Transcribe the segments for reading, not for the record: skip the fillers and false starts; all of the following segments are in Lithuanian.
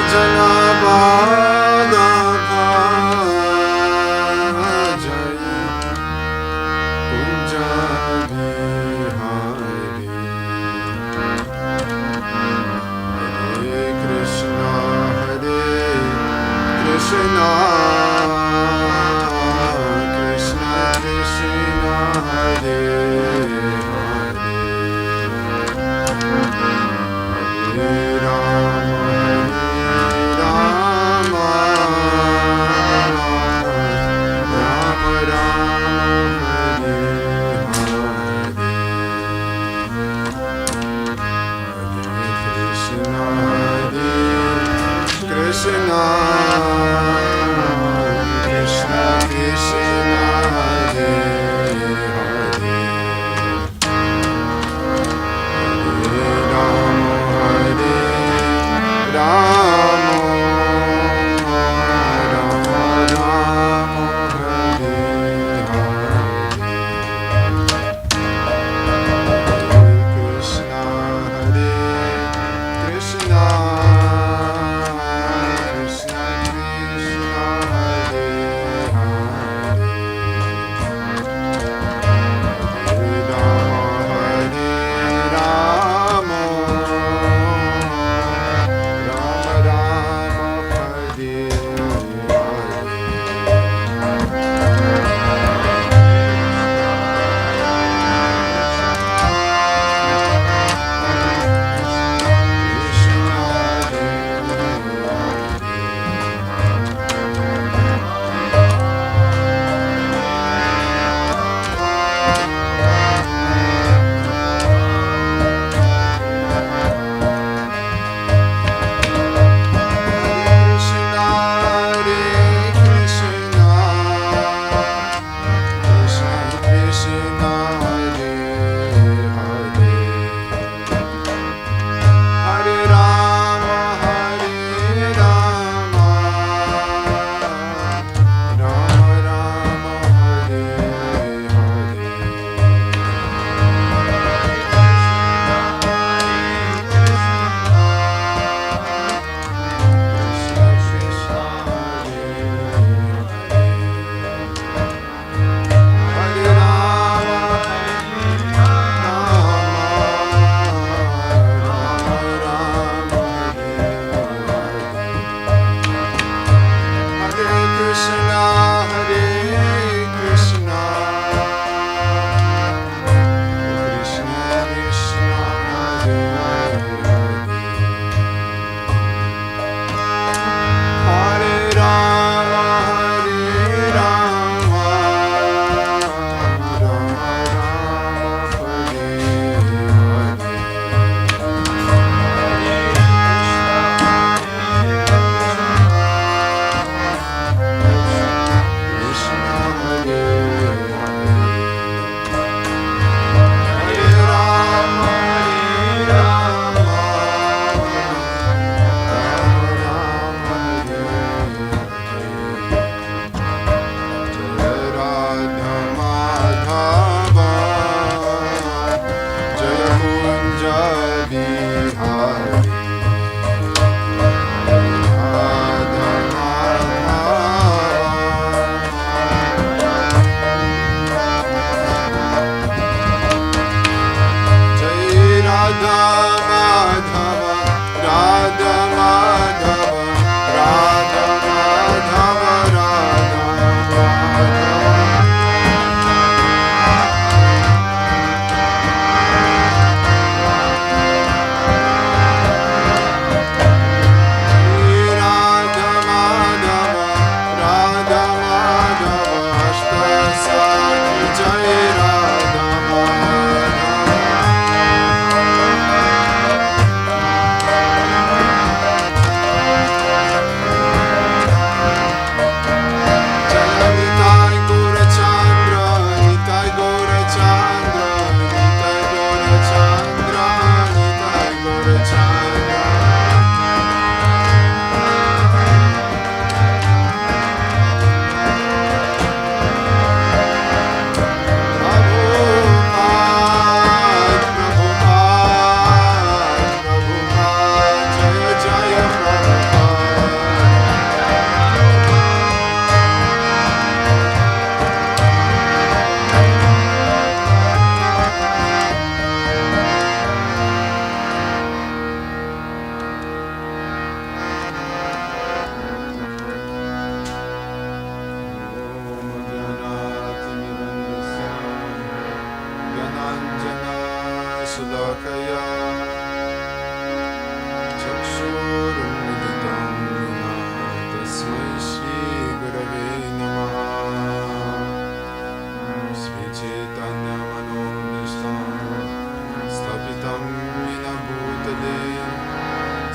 Krishna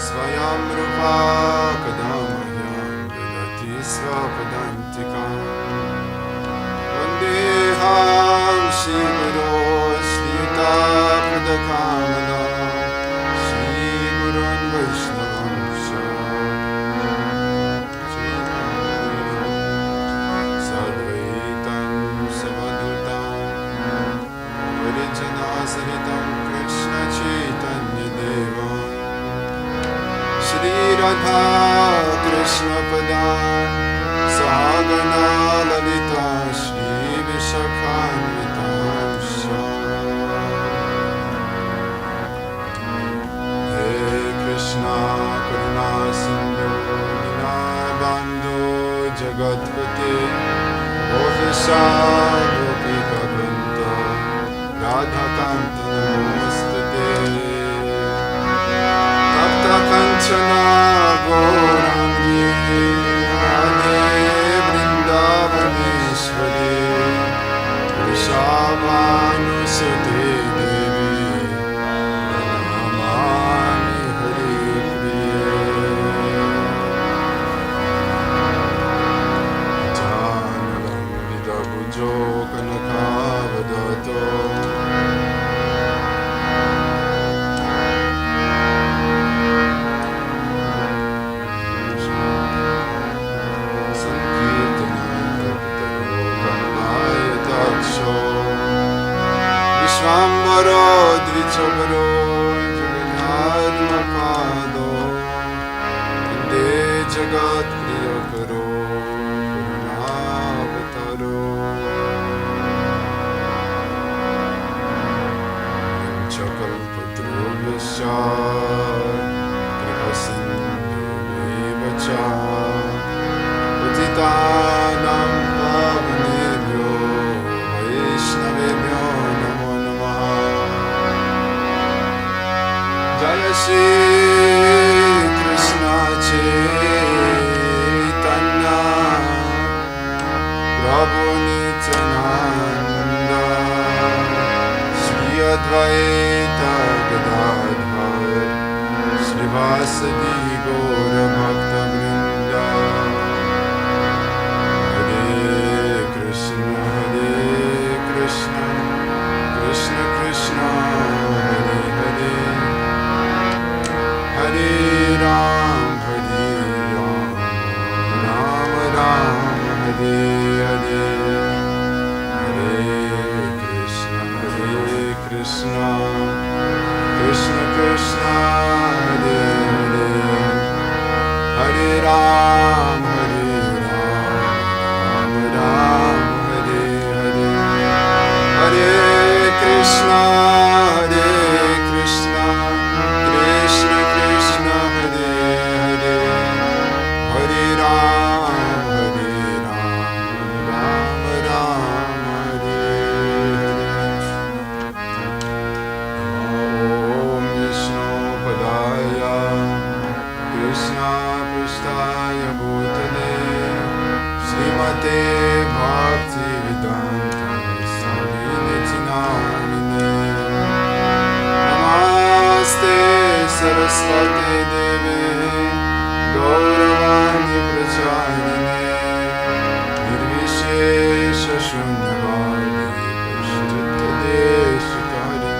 Svayam rupa kadamahyam dadati svapadantikam Vandeham Shri Guru Shri Yuta-Pradakamadam Shri Gurun Vaishnavam Sadvaitam Savadutam Varijana-saritam Krishna Chaitanya Devam Shri Radha Krishna Padam Sagana Lalita Shri Vishakhanvitam He Krishna Karuna Sindhu Dinabandhu Jagatpate Gopisha Gopika Kanta Radha Kanta Namostate Tapta-kāñcana Gaurangi Radhe Vrindavaneshwari Vrishabhanusute Devi Vana-mālinam Hari Priye Janalam Vidabhujo Kanakavadato Vishvambaro Dvichabaro Jagadharmapado Vande Jagat Priyakaro Karunavataro Vanchakalpatrubhyascha Kripasindhuvaivacha Patitanam Pavanebhyo Vaishnavebhyo Namo Namaha Jaya Shri Krishna Chaitanya Prabhu Nityananda Shri Advaita Gadadhar Shrivasadi Gaura Bhakta Vrinda Hare Krishna Krishna Krishna Hare Hare Hare Ram Ram Ram Hare Hare Hare Krishna Krishna Krishna Hare Hare Hare Ram Ram Hare Hare Hare Krishna Krishna Krishna Hare Hare Hare Ram Ram Hare Hare Om Vishnu Padaya Krishna Prasthaya Bhutale Srimate Bhakti Vedanta Swami Nityanamine Namaste Saraswati Deve Gauravani Pracharine Nirvishesha Shunyavadi Pashtita Deshikarine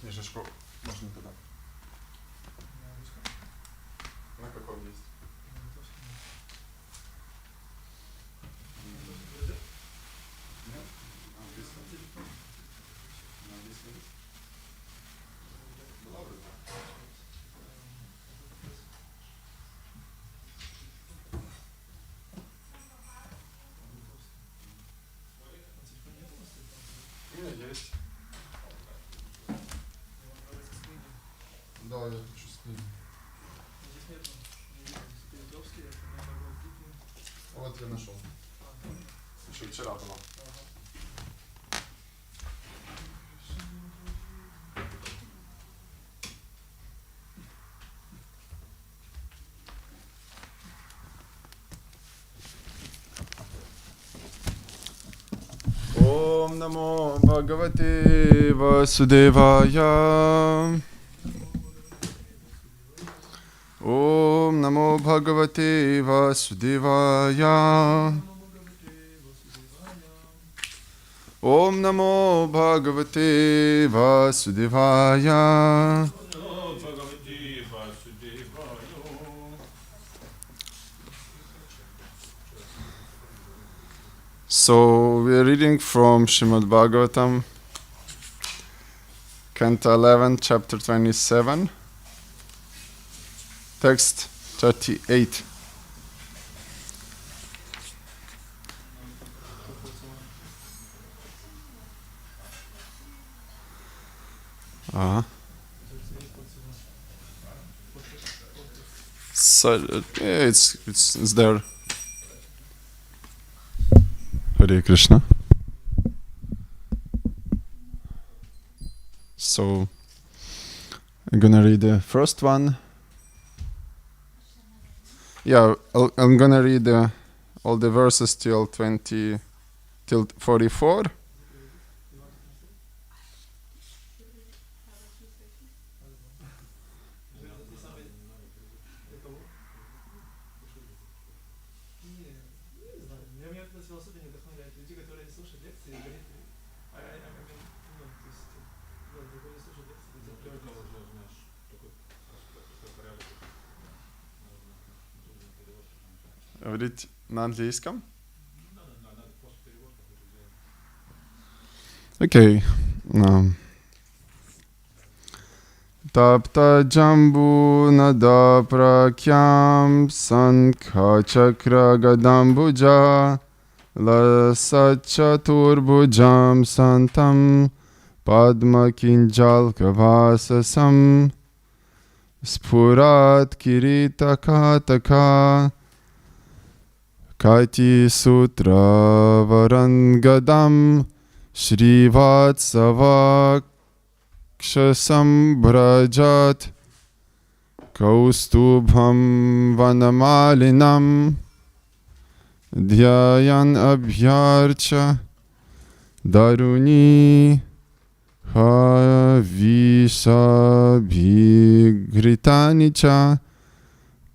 Книжечку можно туда. На каком есть? Нет? На английском? На английском есть? Была вроде? У меня есть. Да, я хочу с книгой. Здесь нету. Вот я нашел. Еще вчера была. Om Namo Bhagavate Vasudevaya. Om Namo Bhagavate Vasudevaya. Om Namo Bhagavate Vasudevaya. So we are reading from Šrimad Bhagavatam, Canto 11, Chapter 27, Text 38. So it's there. Hare Krishna. So I'm gonna read the first one. Yeah, I'm gonna read all the verses till 44. Говорить на английском? Окей. Tapta-jāmbūnada-prakhyaṁ śaṅkha-cakra-gadāmbujaiḥ lasac-catur-bhujaṁ śāntaṁ padma-kiñjalka-vāsasam sphurat-kirīṭa-kaṭaka kaṭi-sūtra-varāṅgadam śrīvatsa-vakṣasaṁ bhrājat kaustubhaṁ vana-mālinam dhyāyann abhyarcya dārūṇi haviṣābhighṛtāni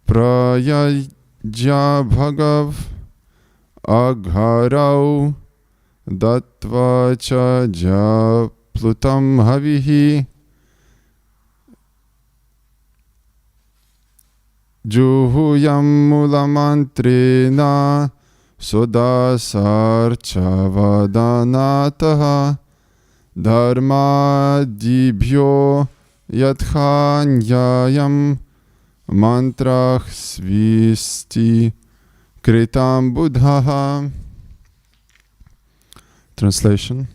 prāsyājya-bhāgāv āghārau dattvā cājya-plutaṁ haviḥ juhuyān mūla-mantreṇa ṣoḍaśarcāvadānataḥ dharmadibhyo yathā-nyāyaṁ mantrah sviṣṭi-kṛtaṁ buddhaः. Translation.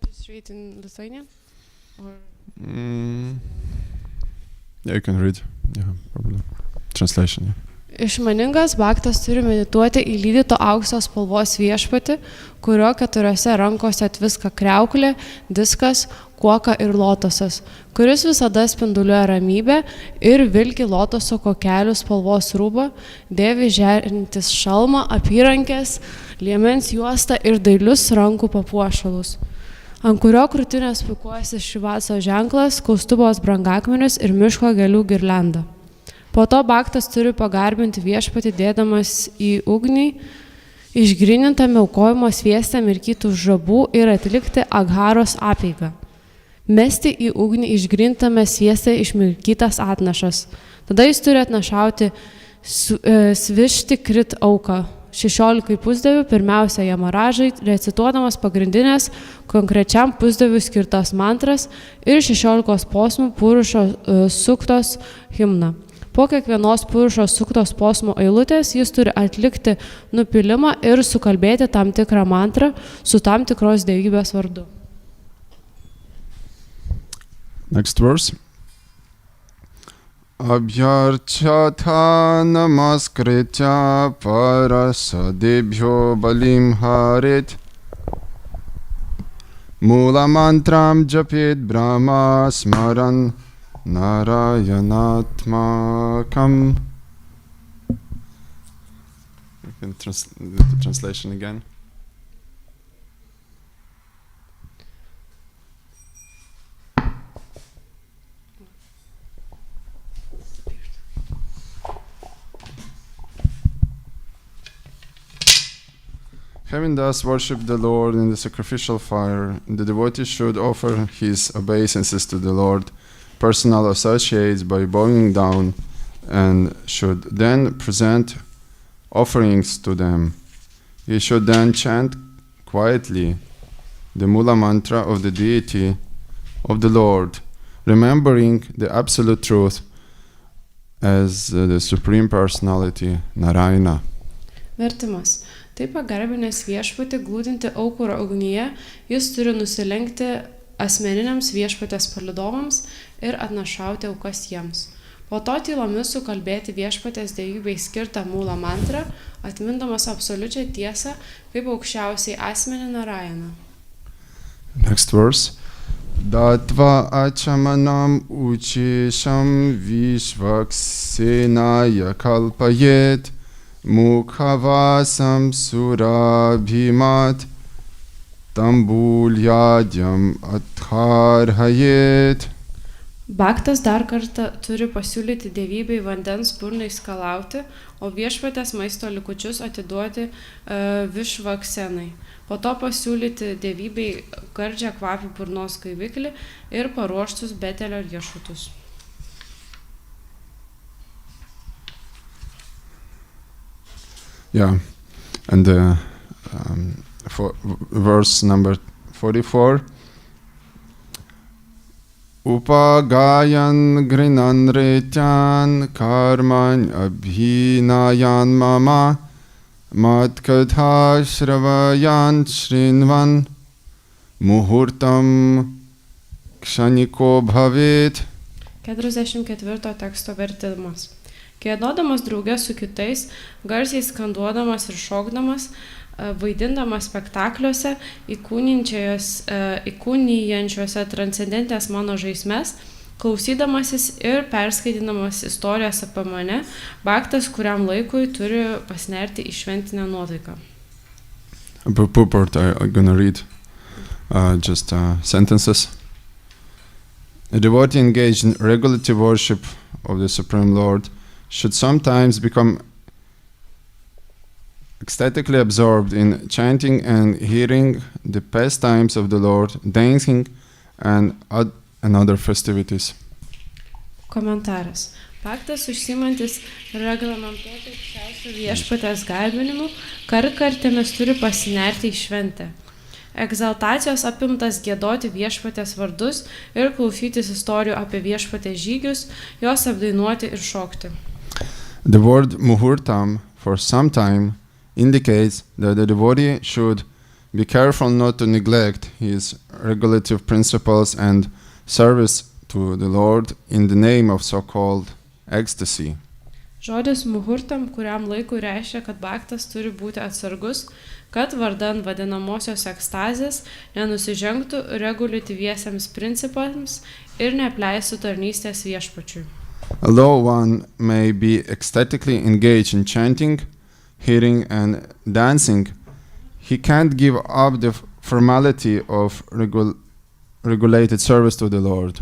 Just read in Lithuanian? Or? Yeah, you can read. Yeah, probably. Translation, yeah. Išmaningas bhaktas turi medituoti į lydyto aukso spalvos viešpatį, kurio keturiose rankose tviska kriauklė, diskas, kuoka ir lotosas, kuris visada spinduliuoja ramybę ir vilki lotoso kokelių spalvos rūbą, dėvi žėrintis šalmą, apyrankės, liemens juostą ir dailius rankų papuošalus, ant kurio krūtinės puikuojasi šrivatso ženklas, kaustubos brangakmenis ir miško gėlių girlianda. Po to bhaktas turi pagarbinti viešpatį dėdamas į ugnį, išgrynintame aukojimo svieste mirkytų žabų ir atlikti Agharos apeigą. Mesti į ugnį išgrintame svieste išmirkytas atnašas. Tada jis turi atnašauti sviṣṭi-kṛt auką 16 pusdievių, pirmiausia jamaražai, recituodamas pagrindinės konkrečiam pusdieviui skirtas mantras ir 16 posmų Puruṣa-sūktos himną. Po kiekvienos Puruṣa-sūktos posmo eilutės jis turi atlikti nupilimą ir sukalbėti tam tikrą mantrą su tam tikros dievybės vardu. Next verse. Abhyarcya namaskritya parasadebhyo balim haret mūla-mantraṁ japet brahma smaran Narayanatmakam. can the translation again. Having thus worshipped the Lord in the sacrificial fire, the devotee should offer his obeisances to the Lord, personal associates by bowing down, and should then present offerings to them. He should then chant quietly the mūla-mantra of the deity of the Lord, remembering the absolute truth as the Supreme Personality, Narayana. Vertimas. Taip pagarbinęs viešpatį glūdinti aukuro ugnyje, jis turi nusilenkti asmeniniams viešpatės palydovams ir atnašauti aukas jiems. Po to tylomis sukalbėti viešpatės dievybei skirtą mūla-mantrą, atmindamas absoliučią tiesą kaip aukščiausiai asmenį Narayaną. Next verse. Dattvā achamanam uchisham vishvaksenaya kalpayet mukha-vāsaṁ surabhimat tambuļādyaṁ atkārhayet. Bhaktas dar kartą turi pasiūlyti dievybei vandens burnai skalauti, o viešpatės maisto likučius atiduoti višvaksenai. Po to pasiūlyti dievybei gardžią kvapį burnos gaiviklį ir paruoštus betelio riešutus. Yeah, and for verse number 44. Upagayan grinan retyan karman abhinayan mama mat-kathāḥ śravayan śrinvan muhurtam kshaniko bhavet. 44 teksto vertimas. Kėdodamas drauge su kitais, garsiai skanduodamas ir šokdamas, vaidindamas spektakliuose, įkūnijančiuose transcendentės mano žaismes, klausydamasis ir perskaitinamas istorijas apie mane, bhaktas kuriam laikui turi pasinerti į šventinę nuotaiką. Purport, I'm gonna read just sentences. A devotee engaged in regulative worship of the Supreme Lord should sometimes become ecstatically absorbed in chanting and hearing the pastimes of the Lord, dancing and other festivities. Komentaras. Bhaktas užsiimantis reglamentuoti aukščiausio viešpatės garbinimu, kartkartėmis turi pasinerti į šventę. Egzaltacijos apimtas giedoti viešpatės vardus ir klausytis istorijų apie viešpatės žygius, jos apdainuoti ir šokti. The word muhurtam for some time indicates that the devotee should be careful not to neglect his regulative principles and service to the Lord in the name of so-called ecstasy. Žodis muhurtam kuriam laikui reiškia, kad bhaktas turi būti atsargus, kad vardan vadinamosios ekstazės nenusižengtų reguliatyviesiems principams ir neapleistų tarnystės viešpačiui. Although one may be ecstatically engaged in chanting, hearing and dancing, he can't give up the formality of regulated service to the Lord.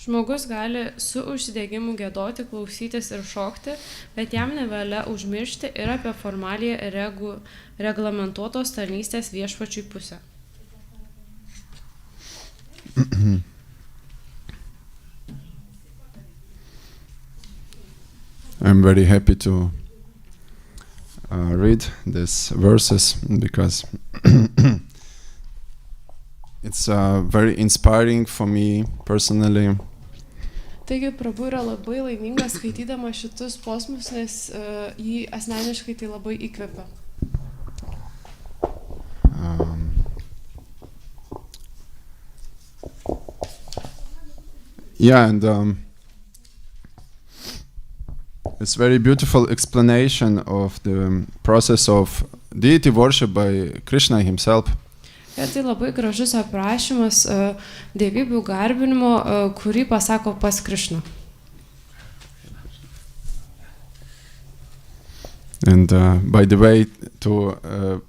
Žmogus gali su užsidegimu giedoti, klausytis ir šokti, bet jam nevalia užmiršti ir apie formaliją reglamentuotos tarnystės viešpačiui pusę. I'm very happy to read these verses because it's very inspiring for me personally. Taigi Prabhu yra labai laimingas skaitydama šitus posmus, nes jį asmeniškai tai labai įkvepia. Yeah, and it's very beautiful explanation of the process of deity worship by Krishna himself. Ir tai labai gražus aprašymas dievybių garbinimo, kurį pasako pats Krishna. And by the way, to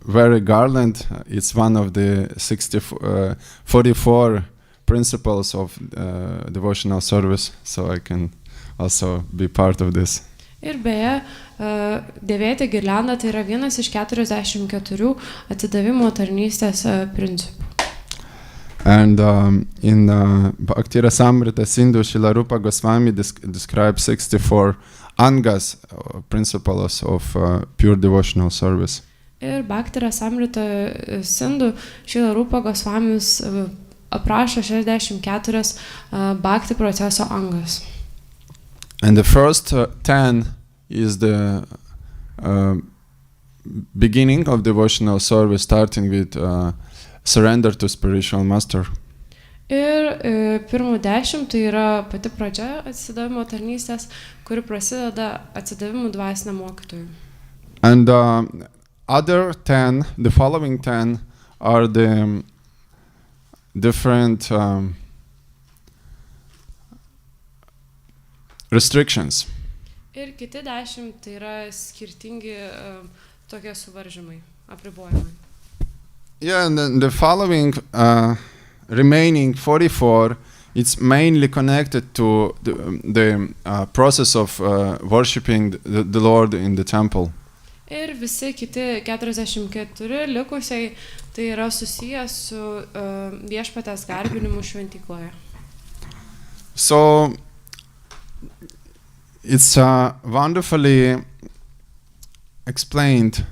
wear a garland, it's one of the 44 principles of devotional service, so I can also be part of this. Ir beje, dėvėti girliandą tai yra vienas iš 44 atsidavimo tarnystės principų. And in Bhakti Rasamrita Sindhu, Śrīla Rupa Goswami describes 64 angas, principles of pure devotional service. Ir Bhakti Rasamrita Sindhu, Śrīla Rupa Gosvamis aprašo 64 bhakti proceso angas. And the first 10 is the beginning of devotional service, starting with surrender to spiritual master. Ir pirmų 10 tai yra pati pradžia atsidavimo tarnystės, kuri prasideda atsidavimu dvasiniam mokytojui. And other 10, the following 10 are the different restrictions. Ir kiti 10 tai yra skirtingi tokie suvaržymai, apribojimai. Yeah, and then the following remaining 44, it's mainly connected to the process of worshipping the Lord in the temple. Ir visi kiti 44 likusiai tai yra susijęs su viešpaties garbinimu šventykloje. So it's wonderfully explained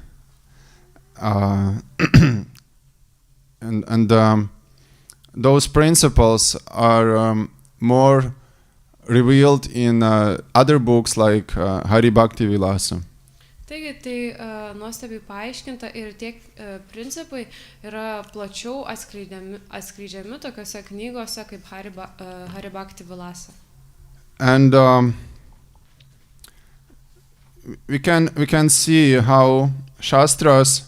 and those principles are more revealed in other books like Hari Bhakti Vilasa. Taigi tai nuostabiai paaiškinta ir tiek principai yra plačiau atskleidžiami tokiose knygose kaip Hari Bhakti Vilasa. And we can see how Shastras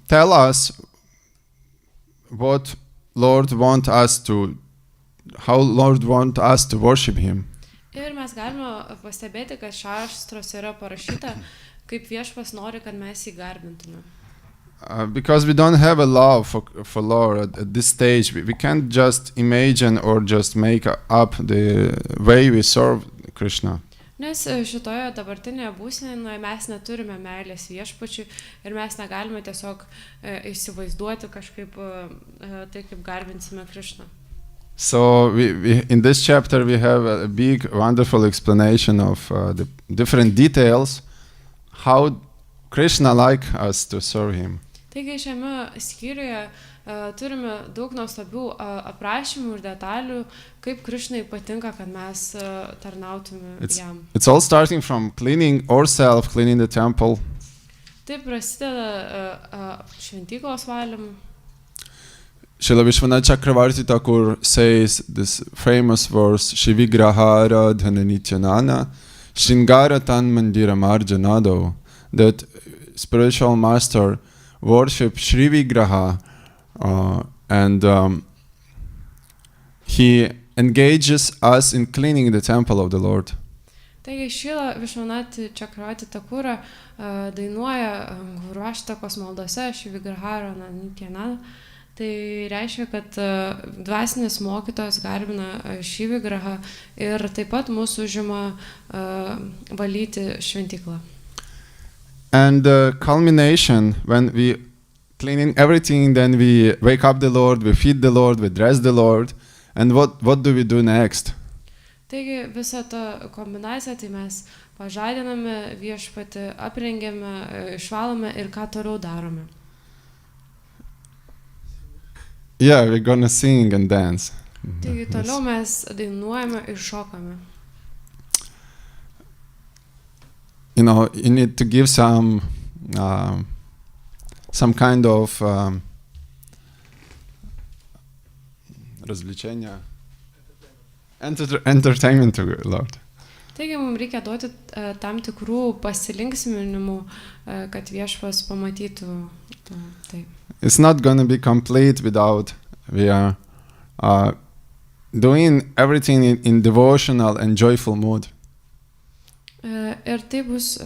tell us what Lord want us to, how Lord want us to worship Him. Ir mes galime pastebėti, kad šastrose yra parašyta, kaip viešpas nori, kad mes jį garbintume. Because we don't have a love for Lord at this stage, we can't just imagine or just make up the way we serve Krishna. Nes šitoje dabartinėje būsenoje mes neturime meilės viešpačiui ir mes negalime tiesiog įsivaizduoti kažkaip tai, kaip garbinsime Krishną. So we in this chapter we have a big wonderful explanation of the different details how Krishna like us to serve him. Taigi šiame skyriuje turime daug nuostabių aprašymų ir detalių, kaip Krishnai patinka, kad mes tarnautume jam. It's all starting from cleaning ourselves, cleaning the temple. Taip prasideda šventyklos valymu. Srila Vishwanath Chakravarti Thakur says this famous verse, Shivigrahara dhananityanana, Shringara tan mandira marjanado, that spiritual master worship Shri Vigraha and he engages us in cleaning the temple of the Lord. Taigi Srila Vishwanath Chakravarti Thakur dainuoja Guru-aštakos maldose Shri Vigrahara dhananityanana. Tai reiškia, kad dvasinis mokytojas garbina šį vigrahą ir taip pat mūsų užima valyti šventyklą. And the culmination, when we cleaning everything, then we wake up the Lord, we feed the Lord, we dress the Lord, and what do we do next? Taigi visą tą kombinaciją, tai mes pažadiname viešpatį, aprengiame, išvalome ir ką toliau darome. Yeah, we're gonna sing and dance. Taigi toliau mes dainuojame ir šokame. You know, you need to give some kind of развлечения, entertainment to Lord. Taigi mums reikia duoti tam tikrų pasilinksminimų, kad viešpas pamatytų tai. It's not going to be complete without we are doing everything in devotional and joyful mood. Ir tai bus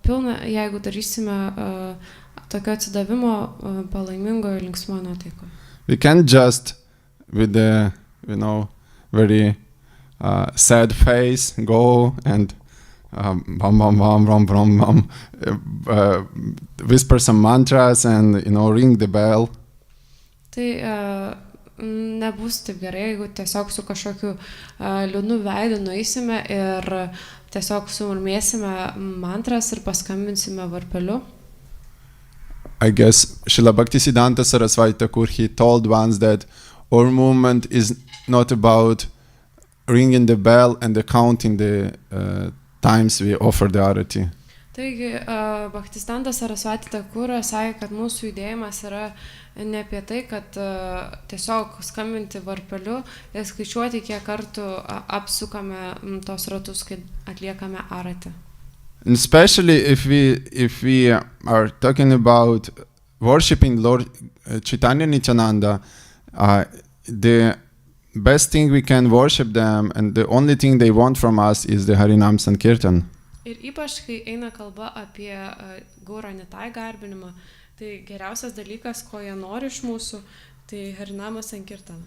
pilna, jeigu darysime tokio atsidavimo palaimingo ir linksmo nuotaiko. We can't just with the, very sad face go and bam bam bam bam bam bam whisper some mantras and ring the bell. Tai nebus taip gerai, jeigu tiesiog su kažkokiu liūdnu veidu nueisime ir tiesiog sumurmėsime mantras ir paskambinsime varpeliu. I guess Srila Bhaktisiddhanta Saraswati Thakur, he told once that our movement is not about ringing the bell and counting the times we offer the arati. Taigi, Bhaktisiddhanta Saraswati Thakuras sakė, kad mūsų judėjimas yra ne apie tai, kad tiesiog skambinti varpeliu ir skaičiuoti, kiek kartų apsukame tos ratus, kai atliekame arati. And especially if we are talking about worshiping Lord Chaitanya Nityananda, the best thing we can worship them and the only thing they want from us is the Harinam Sankirtan. Ir ypač, kai eina kalba apie Gauro Nitai garbinimą, tai geriausias dalykas, ko jie nori iš mūsų, tai Harinamas Sankirtana.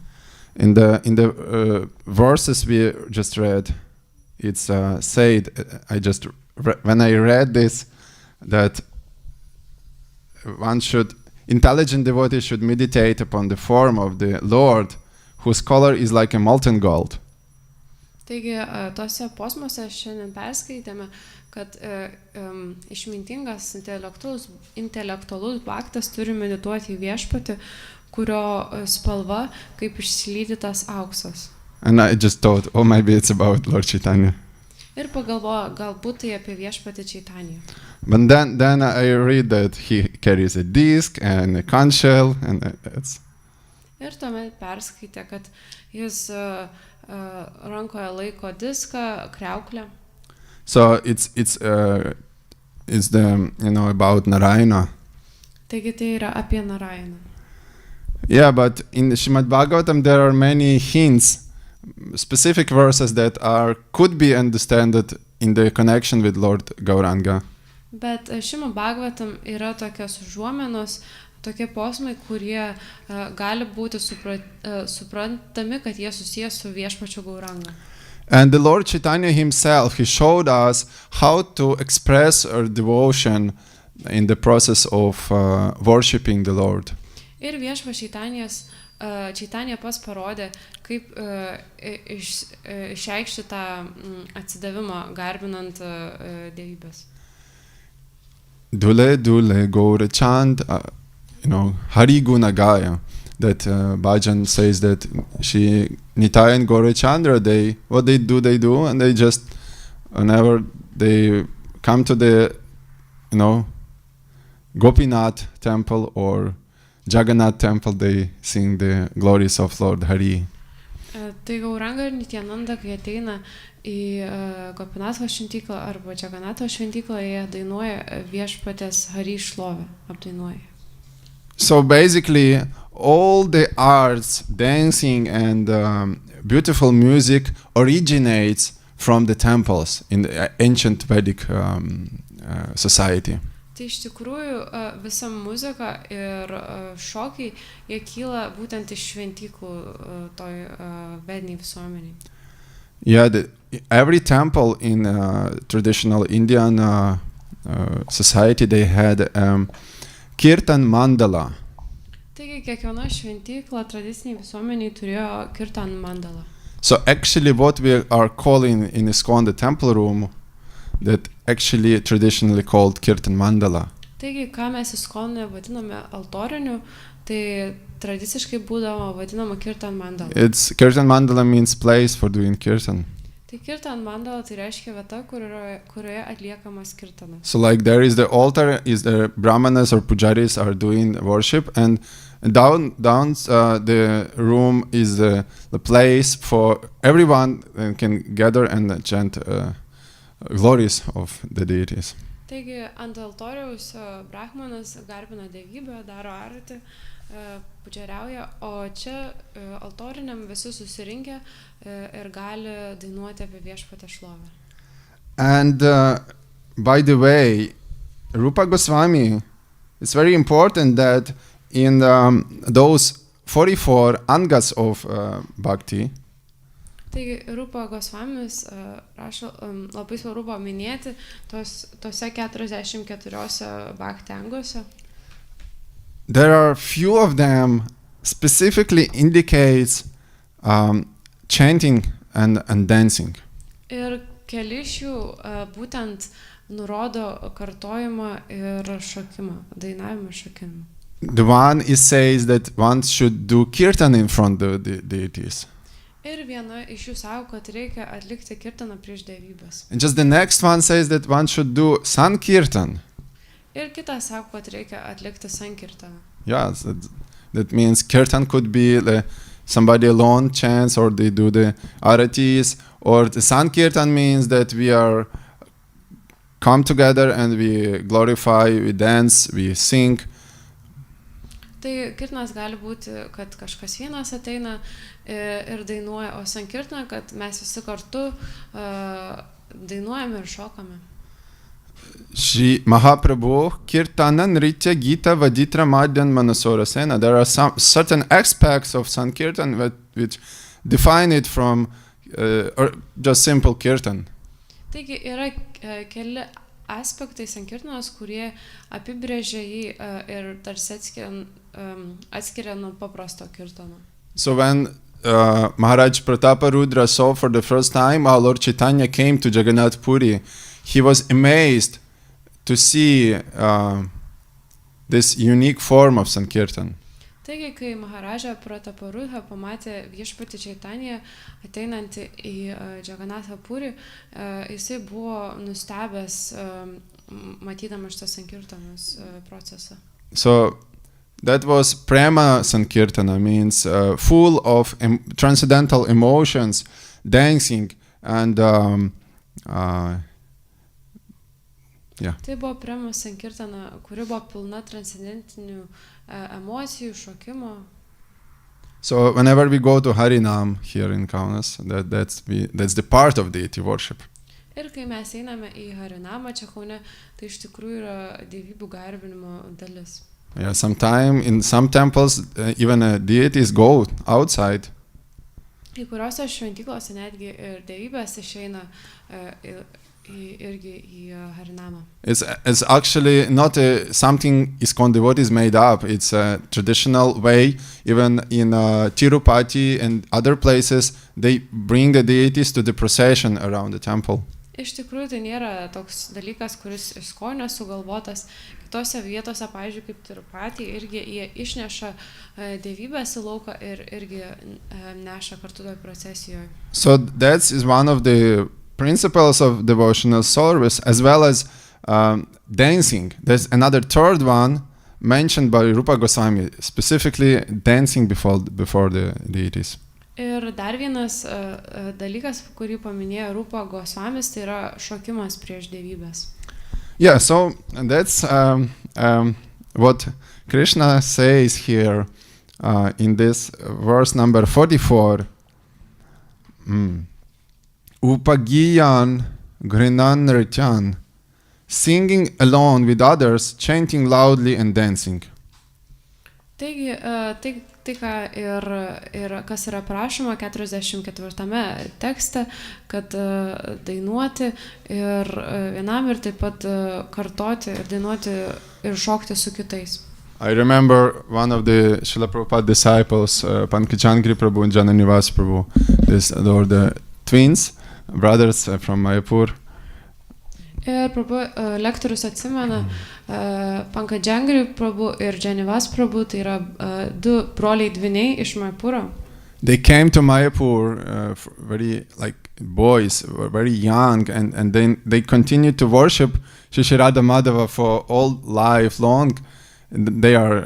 In the verses we just read, it's said, when I read this, that intelligent devotee should meditate upon the form of the Lord, whose color is like a molten gold. Taigi, tose posmuose šiandien perskaitėme, kad išmintingas intelektualus bhaktas turi medituoti į viešpatį, kurio spalva kaip išsilydytas auksas. And I just thought, maybe it's about Lord Chaitanya. Ir pagalvoju, galbūt tai apie viešpatį Chaitanya. But then I read that he carries a disc and a conch shell, and it's... Ir tuomet perskaitė, kad jis rankoje laiko diską, kriauklę. So it's the about Narayana. Taigi tai yra apie Narayaną. Yeah, but in Šrimad Bhagavatam there are many hints, specific verses that could be understood in the connection with Lord Gauranga. Bet Šrimad Bhagavatam yra tokios užuominos, tokie posmai, kurie gali būti suprantami, kad jie susiję su viešpačiu Gauranga. And the Lord Chaitanya himself, he showed us how to express our devotion in the process of worshipping the Lord. Ir viešpačiu Chaitanya pats parodė, kaip išreikšti tą atsidavimą garbinant dievybės. Dule dule gaura chant, Hari Guna Gaya, that Bhajan says that Nitai and Gaura Chandra, what they do, and they just, whenever they come to the, Gopinath temple or Jagannath temple, they sing the glories of Lord Hari. Tai Gauranga ir Nityananda, kai ateina į Gopinato šventyklą arba Jagannato šventyklą, jie dainuoja viešpatės Hari šlovę, apdainuoja. So basically, all the arts, dancing and beautiful music originates from the temples in the ancient Vedic society. Tai iš tikrųjų visa muzika ir šokiai, jie kyla būtent iš šventyklų toj vediniai visuomeniai. Yeah, every temple in traditional Indian society, they had Kirtan mandala. Taigi kiekviena šventykla tradiciniai visuomeniai turėjo Kirtan mandalą. So actually what we are calling in ISKCON the temple room, that actually traditionally called Kirtan mandala. Taigi ką mes ISKCON vadiname altoriniu, tai tradiciškai būdavo vadinama Kirtan mandala. Kirtan mandala means place for doing kirtan. Tai Kirtan mandala tai reiškia vieta, kurioje atliekamas kirtanas. So like there is the altar, is the brahmanas or pujaris are doing worship, and down the room is the place for everyone can gather and chant glories of the deities. Taigi ant altoriaus brahmanas garbina dievybę, daro aratį, pučiariauja, o čia altoriniam visi susirinkę ir gali dainuoti apie viešpatę šlovę. And by the way, Rupa Goswami, it's very important that in those 44 angas of bhakti, Taigi Rupa Gosvamis rašo, labai svarbu paminėti tose 44 bhakti angose. there are few of them specifically indicates chanting and dancing. Ir keli iš jų būtent nurodo kartojimą ir šokimą, dainavimą ir šokimą. The one is says that one should do kirtan in front of the deities. Ir viena iš jų sako, kad reikia atlikti kirtaną prieš dievybes. And just the next one says that one should do sankirtan. Ir kitas sako, kad reikia atlikti sankirtaną. Yes, that means kirtan could be somebody alone chants, or they do the aratis, or the sankirtan means that we are come together and we glorify, we dance, we sing. Tai kirtanas gali būti, kad kažkas vienas ateina ir dainuoja, o sankirtana, kad mes visi kartu dainuojame ir šokame. Shri Mahaprabhu Kirtana Nritya Gita Vaditra Madhyan Manasorasena. There are some certain aspects of Sankirtan which define it from or just simple kirtan. Taigi yra keli aspektai sankirtanos, kurie apibrėžia jį ir tarsi atskiria nuo paprasto kirtano. So when Maharaj Prataparudra saw for the first time our Lord Chaitanya came to Jagannath Puri, he was amazed to see this unique form of Sankirtan. Taigi, kai Maharaja Prataparudha pamatė viešpatį Čaitanją ateinantį į Džaganathą Purį, jisai buvo nustebęs matydamas šitą Sankirtanos procesą. So that was Prema Sankirtana, means full of transcendental emotions, dancing and Tai buvo Prema Sankirtana, kuri buvo pilna transcendentinių emocijų, šokimo. So whenever we go to Harinam here in Kaunas, that's the part of deity worship. Ir kai mes einame į Harinamą čia Kaune, tai iš tikrųjų yra dievybių garbinimo dalis. Yeah, sometime in some temples even deities go outside. Į kuriuose šventyklose netgi ir dievybės išeina irgi į Harinamą. It's actually not something ISKCON devotees made up. It's a traditional way. Even in Tirupati and other places, they bring the deities to the procession around the temple. Iš tikrųjų, tai nėra toks dalykas, kuris ISKCON sugalvotas. Kitose vietose, pavyzdžiui, kaip Tirupati, irgi jie išneša dievybės į lauką ir irgi neša kartu toj procesijoje. So that is one of the principles of devotional service, as well as dancing. There's another third one mentioned by Rupa Goswami, specifically dancing before the deities. Ir dar vienas dalykas, kurį paminėjo Rupa Goswamis, tai yra šokimas prieš dievybės. Yeah, so that's what Krishna says here in this verse number 44. Upagiyan Grinan Rityan, singing alone with others, chanting loudly and dancing. Taigi, tai ką ir kas yra prašoma 44 tekste, kad dainuoti ir vienam ir taip pat kartoti ir dainuoti ir šokti su kitais. I remember one of the Srila Prabhupada disciples, Pankajangri Prabhu and Jananivas Prabhu. They were the twins, brothers from Mayapur. Ir lektorius atsimena Pankajangri Prabhu ir Jananivas Prabhu, tai yra du broliai dvyniai iš Mayapuro. They came to Mayapur very like boys, very young, and then they continued to worship Shri Radha Madhava for all life long. They are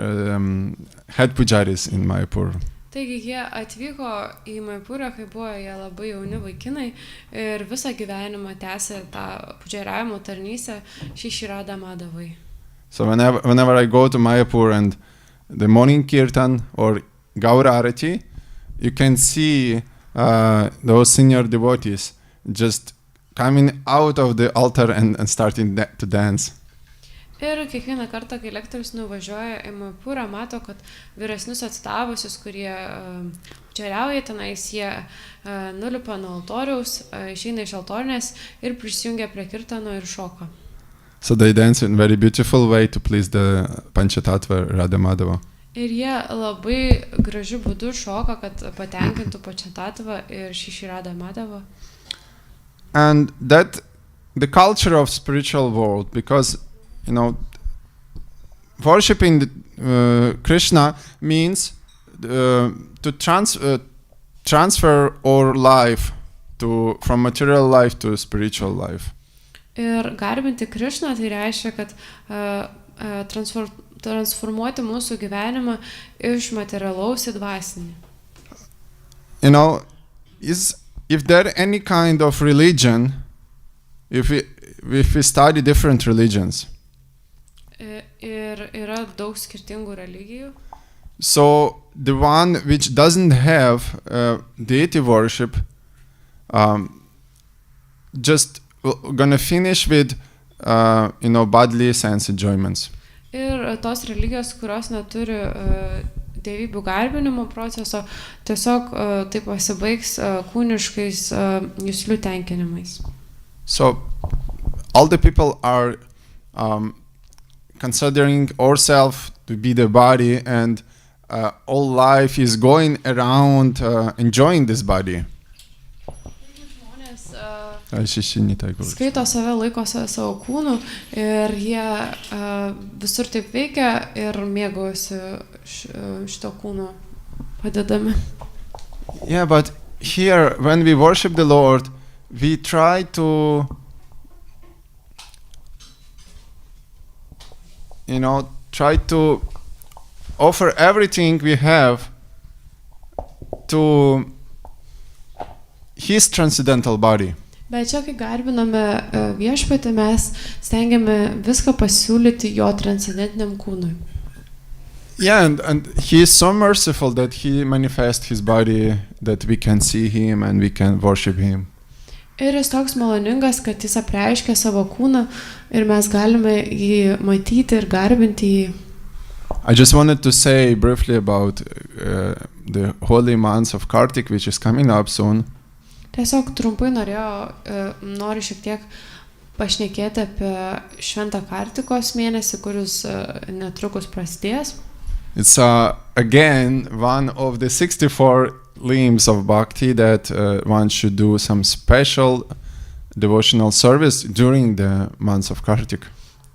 head pujaris in Mayapur. Taigi jie atvyko į Mayapurą, kai buvo jie labai jauni vaikinai ir visą gyvenimą tęsė tą pudžeriavimo tarnystę Shri Radha Madhavai. So whenever I go to Mayapur and the morning kirtan or Gaura Arati, you can see those senior devotees just coming out of the altar and starting to dance. Ir kiekvieną kartą, kai lektorius nuvažiuoja į Maipūrą, mato, kad vyresnius atstavusius, kurie čeriauja tenais, jie nulipa nuo altoriaus, išeina iš altorinės ir prisijungia prie kirtano ir šoka. So they dance in a very beautiful way to please the Panchatattva Radha Madhava. Ir jie labai gražiu būdu šoka, kad patenkintų Panchatattva ir šį Radha Madhavą. And that the culture of spiritual world, because worshipping Krishna means to transfer our life from material life to spiritual life. Ir garbinti Krishną tai reiškia, kad transformuoti mūsų gyvenimą iš materialaus į dvasinį. If there any kind of religion, if we study different religions, Ir yra daug skirtingų religijų. So the one which doesn't have deity worship just gonna finish with bodily sense enjoyments. Ir tos religijos, kurios neturi dievybių garbinimo proceso, tiesiog taip pasibaigs kūniškais juslių tenkinimais. So all the people are considering ourselves to be the body, and all life is going around enjoying this body. Žmonės skaito save, laiko savo kūnų ir jie visur taip veikia ir mėgaujasi šito kūno padedami. Yeah, but here when we worship the Lord, we try to offer everything we have to His transcendental body. Bet čia, kai garbiname viešpatį, mes stengiame viską pasiūlyti jo transcendentiniam kūnui. Yeah, and He is so merciful that He manifests His body, that we can see Him and we can worship Him. Ir jis toks maloningas, kad jis apreiškia savo kūną ir mes galime jį matyti ir garbinti jį. I just wanted to say briefly about the holy month of Kartik, which is coming up soon. Tiesiog trumpai noriu šiek tiek pašnekėti apie šventą Kartikos mėnesį, kuris netrukus prasidės. It's again one of the 64 limbs of bhakti that one should do some special devotional service during the month of Kartik.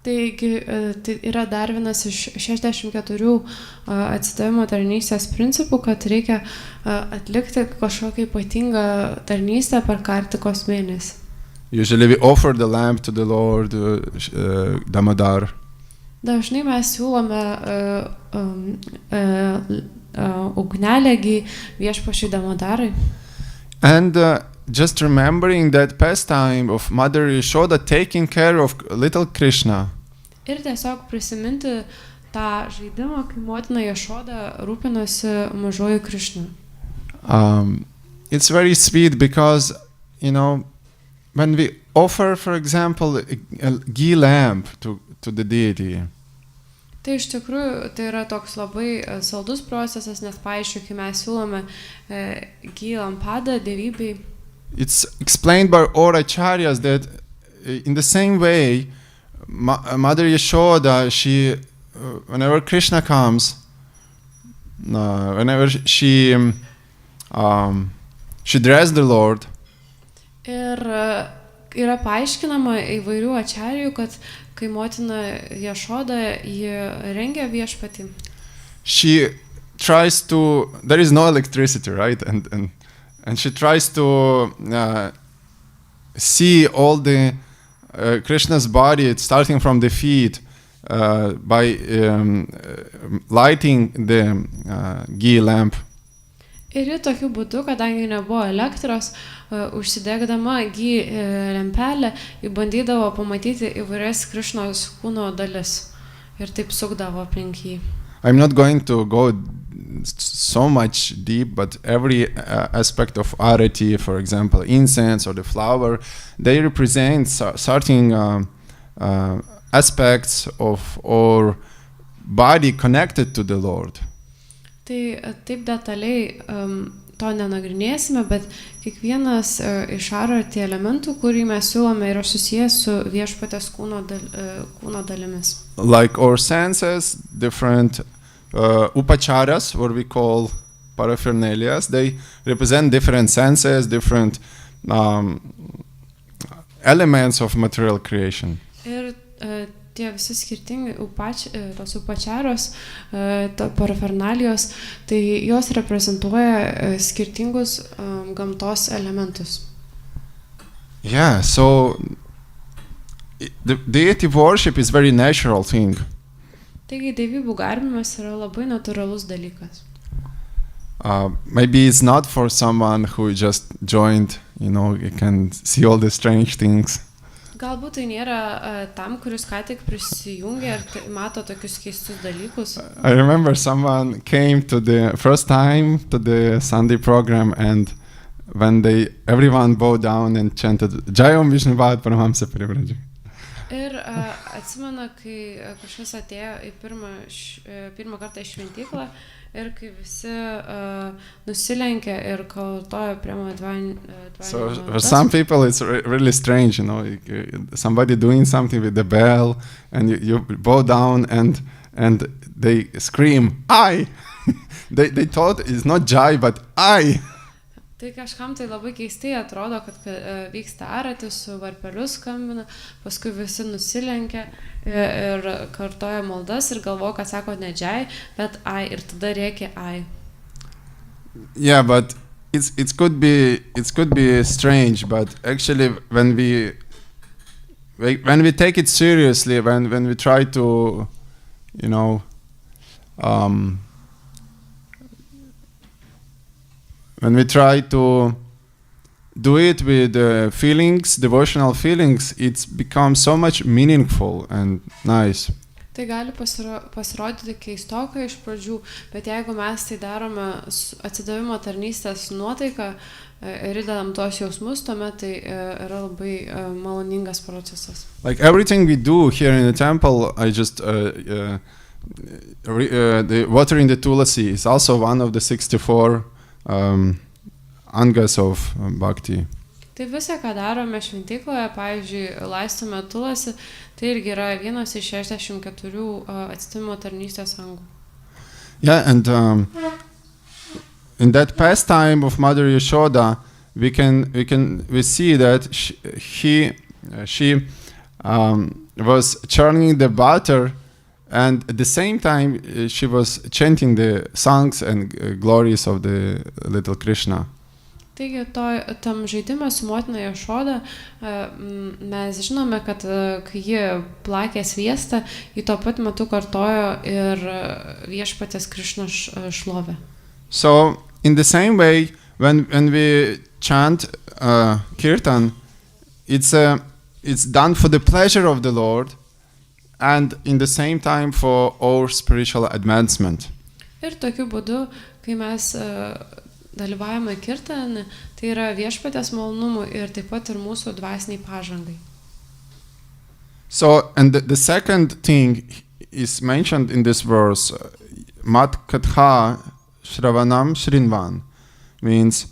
Taigi, tai yra dar vienas iš 64 atsidavimo tarnystės principų, kad reikia atlikti kažkokią ypatingą tarnystę per Kartikos mėnesį. Usually we offer the lamb to the Lord, Damodar. Dažnai mes siūlome ugnelėgį viešpačiui Damodarai. And just remembering that pastime of Mother Yashoda taking care of little Krishna. Ir tiesiog prisiminti tą žaidimą, kai motina Jašoda rūpinosi mažoju Krishna. It's very sweet because, when we offer, for example, a ghee lamb to the deity. Tai iš tikrųjų tai yra toks labai saldus procesas, nes paaiškiai, kai mes siūlome ghee lampadą dievybei. It's explained by our acharyas that in the same way, Mother Yashoda, she, whenever Krishna comes, whenever she dressed the Lord. Ir yra paaiškinama įvairių acharyų, kad kai motina Jašoda ji rengia viešpatį. She tries to, there is no electricity, right? And she tries to see all the Krishna's body, starting from the feet, by lighting the ghee lamp. Ir ji tokiu būdu, kadangi nebuvo elektros, užsidegdama ghee lempelę, ji bandydavo pamatyti įvairias Krishnos kūno dalis ir taip sukdavo aplink jį. I'm not going to go so much deep, but every aspect of arati, for example, incense or the flower, they represent certain aspects of our body connected to the Lord. Tai taip detaliai to nenagrinėsime, bet kiekvienas iš arti elementų, kurį mes siūlome, yra susijęs su viešpaties kūno dalimis. Like our senses, different upacharas, what we call paraphernalias, they represent different senses, different elements of material creation. Ir tie visi skirtingi tos upacharos, parafernalijos, tai jos reprezentuoja skirtingus gamtos elementus. Yeah, so the deity worship is very natural thing. Taigi dievybių garbinimas yra labai natūralus dalykas. Maybe it's not for someone who just joined, you can see all the strange things. Galbūt tai nėra tam, kuris ką tik prisijungė ir mato tokius keistus dalykus. I remember someone came to the first time to the Sunday program, and when everyone bowed down and chanted Jayam Vishnuvad Paramhamsa Parivraja. Ir atsimenu, kai kažkas atėjo į pirmą kartą į šventyklą ir kai visi nusilenkė ir kartojo prie So for some people it's really strange, somebody doing something with the bell, and you bow down and they scream, I! they thought it's not Jai, but I! Tai kažkam tai labai keistai atrodo, kad vyksta aratis su varpeliu skambina, paskui visi nusilenkia ir kartoja maldas ir galvoja, kad sako ne Jai, bet I, ir tada rėkia I. Yeah, but it could be strange, but actually when we take it seriously, when we try to, when we try to do it with feelings, devotional feelings, it's become so much meaningful and nice. Tai gali pasirodyti keistoka iš pradžių, bet jeigu mes tai darome atsidavimo tarnystės nuotaiką ir įdedam tuos jausmus, tuomet tai yra labai maloningas procesas. Like everything we do here in the temple, I just the watering the tulasi is also one of the 64 angas of bhakti. Tai visą, ką darome šventykloje, pavyzdžiui, laistome tulasi, tai irgi yra vienas iš 64 atsidavimo tarnystės angų. Yeah, and in that pastime of Mother Yashoda, we see that she was churning the butter, and at the same time she was chanting the songs and glories of the little Krishna. Taigi, tam žaidime su motina Jašoda mes žinome, kad kai ji plakė sviestą, ji tuo pat metu kartojo ir viešpaties Krišnos šlovę. So, in the same way, when we chant kirtan, it's done for the pleasure of the Lord, and in the same time for our spiritual advancement. Ir tokiu būdu, kai mes dalyvavome kirtane, tai yra viešpaties malonumui ir taip pat ir mūsų dvasiniai pažangai. So, and the second thing is mentioned in this verse, mat-kathāḥ shravanam shrinvan, means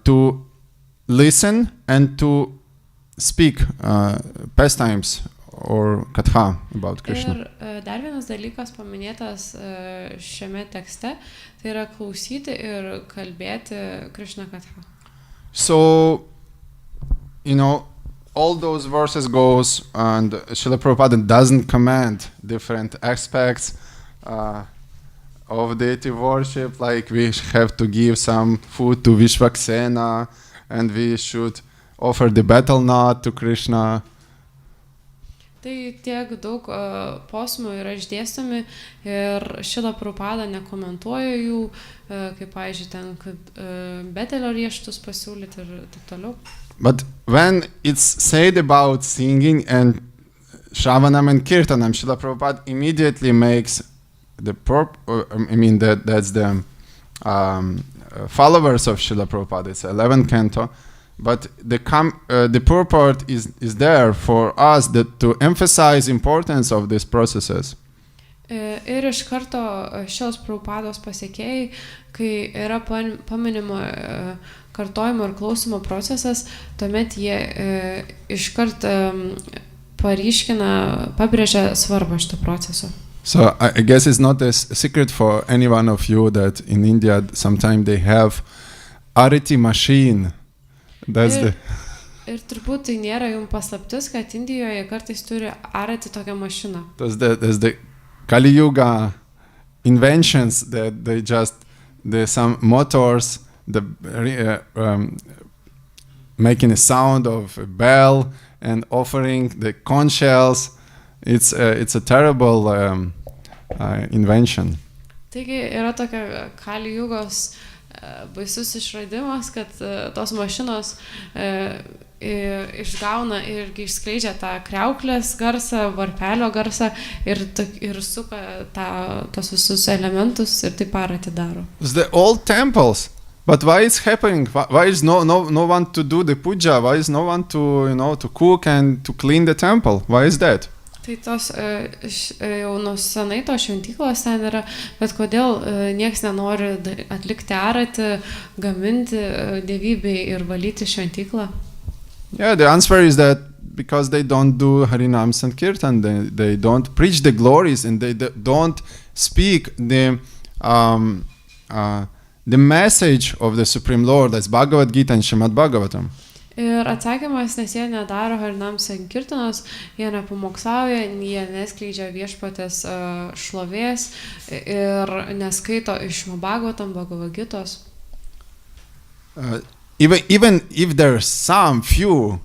to listen and to speak pastimes or katha about Krishna. Ir dar vienas dalykas paminėtas šiame tekste, tai yra klausyti ir kalbėti Krishna katha. So, all those verses goes, and Srila Prabhupada doesn't command different aspects of deity worship, like we have to give some food to Vishvaksena, and we should offer the betel nut to Krishna. Tai tiek daug posmų yra išdėstomi ir Srila Prabhupada nekomentuoja jų, kaip, pavyzdžiui, ten, kad betelio riešutus pasiūlyti ir taip toliau. But when it's said about singing and Shravanam and Kirtanam, Srila Prabhupada immediately makes that's the followers of Srila Prabhupada. It's 11th canto, but the purport is there for us to emphasize importance of these processes. Ir iš karto šios Prabhupados pasekėjai, kai yra paminimo kartojimo ir klausimo procesas, tuomet jie iškart pabrėžia svarbą šito proceso. So I guess it's not a secret for any one of you that in India sometimes they have arati machine. Ir turbūt tai nėra jums paslaptis, kad Indijoje kartais turi arati tokią mašiną. There's the Kali Yuga inventions that there's some motors making a sound of a bell and offering the conch shells. It's a terrible invention. Taigi yra tokia Kali Jugos baisus išradimas, kad tos mašinos išgauna irgi išskleidžia tą kriauklės garsą, varpelio garsą ir suka tos visus elementus ir taip paratį daro. The old temples, but why it's happening? Why is no one to do the puja? Why is no one to cook and to clean the temple? Why is that? Tai tos jau nuo senai tos šventyklos ten yra, bet kodėl nieks nenori atlikti aratį, gaminti dievybei ir valyti šventyklą? Yeah, the answer is that because they don't do Harinam Sankirtan, they don't preach the glories and they don't speak the message of the Supreme Lord, that's Bhagavad Gita and Šrimad Bhagavatam. Ir atsakymas, nes jie nedaro Harinam Sankirtanos, jie nepamokslauja, jie neskleidžia viešpatės šlovės ir neskaito iš Bhagavatam, Bhagavad Gitos. Even if there's some few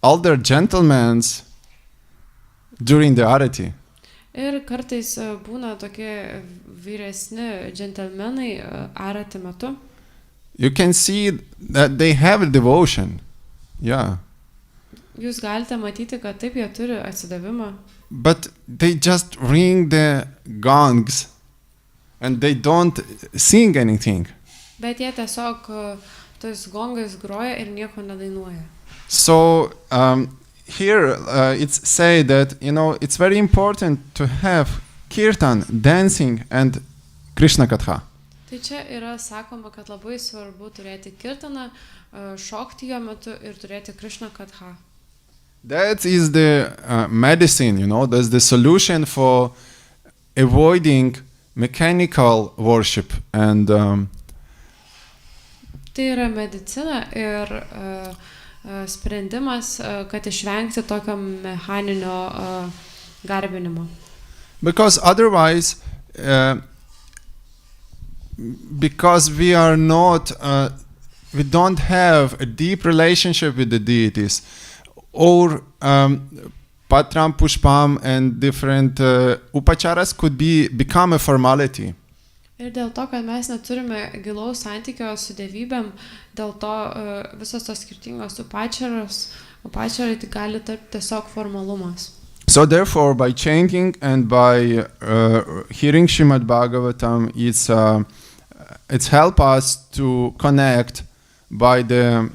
older gentlemen during the arati. Ir kartais būna tokie vyresni džentelmenai arati metu. You can see that they have a devotion. Yeah. Jūs galite matyti, kad taip jie turi atsidavimą. But they just ring the gongs and they don't sing anything. Bet jie tiesiog tais gongais groja ir nieko nedainuoja. So here it's said that it's very important to have kirtan, dancing and Krishna kathā. Tai čia yra sakoma, kad labai svarbu turėti kirtaną, šokti jo metu ir turėti Krishna kathā. That is the medicine, that's the solution for avoiding mechanical worship and tai yra medicina ir sprendimas, kad išvengti tokio mechaninio garbinimo. Because otherwise because we are not we don't have a deep relationship with the deities, or patram, pushpam and different upacharas could become a formality. Ir dėl to, kad mes neturime gilaus santykio su dievybėm, dėl to visos tos skirtingos upacharai tai gali tapti tiesiog formalumas. So therefore, by chanting and by hearing Šrimad Bhagavatam, it's help us to connect by the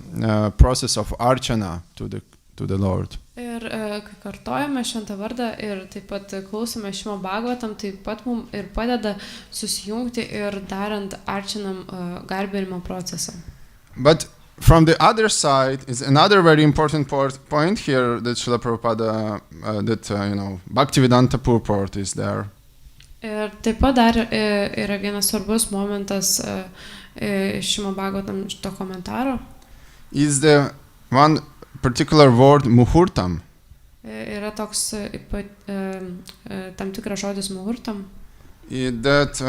process of archana to the Lord. Ir kai kartojame šventą vardą ir taip pat klausome Šrimad Bhagavatam, taip pat mums ir padeda susijungti ir darant arčinam garbinimo procesą. But from the other side is another very important point here that Srila Prabhupada, Bhaktivedanta purport is there. Ir taip pat dar yra vienas svarbus momentas Šrimad Bhagavatam šito komentaro. Is the one particular word muhurtam. Yra toks tam tikras žodis muhurtam. That